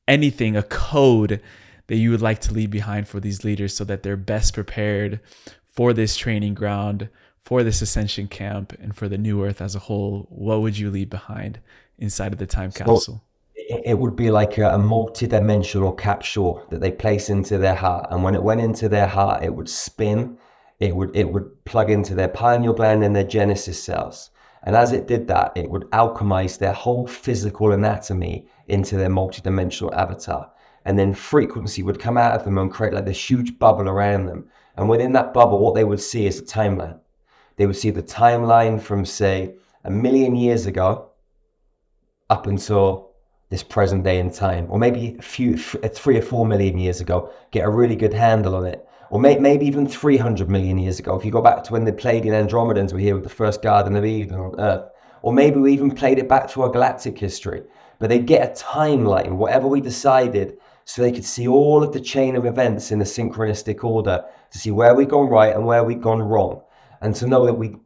anything, a code that you would like to leave behind for these leaders so that they're best prepared for this training ground, for this ascension camp, and for the new earth as a whole? What would you leave behind inside of the time capsule? It would be like a multi-dimensional capsule that they place into their heart, and when it went into their heart, it would spin. It would plug into their pineal gland and their genesis cells, and as it did that, it would alchemize their whole physical anatomy into their multi-dimensional avatar, and then frequency would come out of them and create like this huge bubble around them. And within that bubble, what they would see is a timeline. They would see the timeline from, say, 1,000,000 years ago up until this present day in time, or maybe 3 or 4 million years ago, get a really good handle on it. Or maybe even 300 million years ago, if you go back to when the Pleiadian Andromedans were here with the first Garden of Eden on Earth. Or maybe we even played it back to our galactic history. But they get a timeline, whatever we decided, so they could see all of the chain of events in a synchronistic order, to see where we've gone right and where we've gone wrong. And to know that we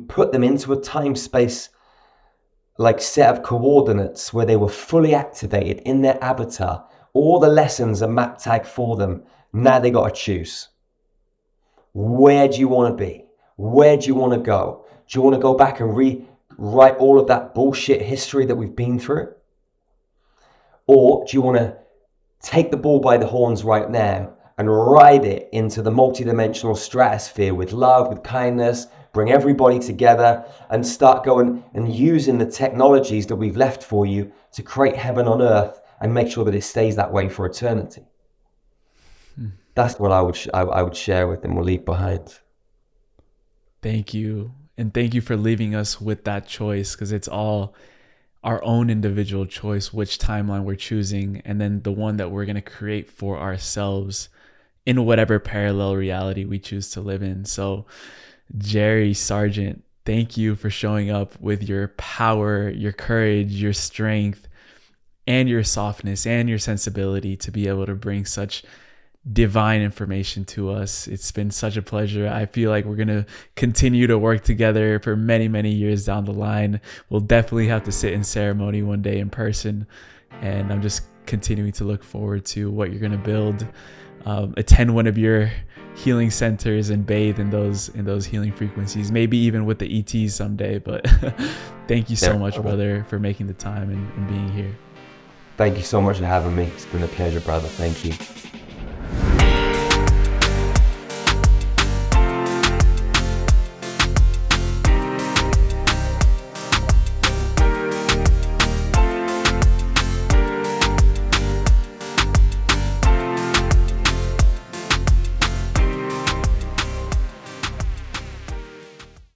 put them into a time-space like set of coordinates where they were fully activated in their avatar. All the lessons are map tagged for them. Now they got to choose. Where do you want to be? Where do you want to go? Do you want to go back and rewrite all of that bullshit history that we've been through? Or do you want to take the bull by the horns right now and ride it into the multidimensional stratosphere with love, with kindness, bring everybody together and start going and using the technologies that we've left for you to create heaven on earth and make sure that it stays that way for eternity? That's what I would share with them or leave behind. Thank you. And thank you for leaving us with that choice, because it's all our own individual choice, which timeline we're choosing, and then the one that we're going to create for ourselves in whatever parallel reality we choose to live in. So Jerry Sargeant, thank you for showing up with your power, your courage, your strength, and your softness and your sensibility to be able to bring such divine information to us. It's been such a pleasure. I feel like we're going to continue to work together for many, many years down the line. We'll definitely have to sit in ceremony one day in person. And I'm just continuing to look forward to what you're going to build. Attend one of your healing centers and bathe in those healing frequencies, maybe even with the ETs someday. But thank you so much, brother, for making the time and being here. Thank you so much for having me. It's been a pleasure, brother. Thank you.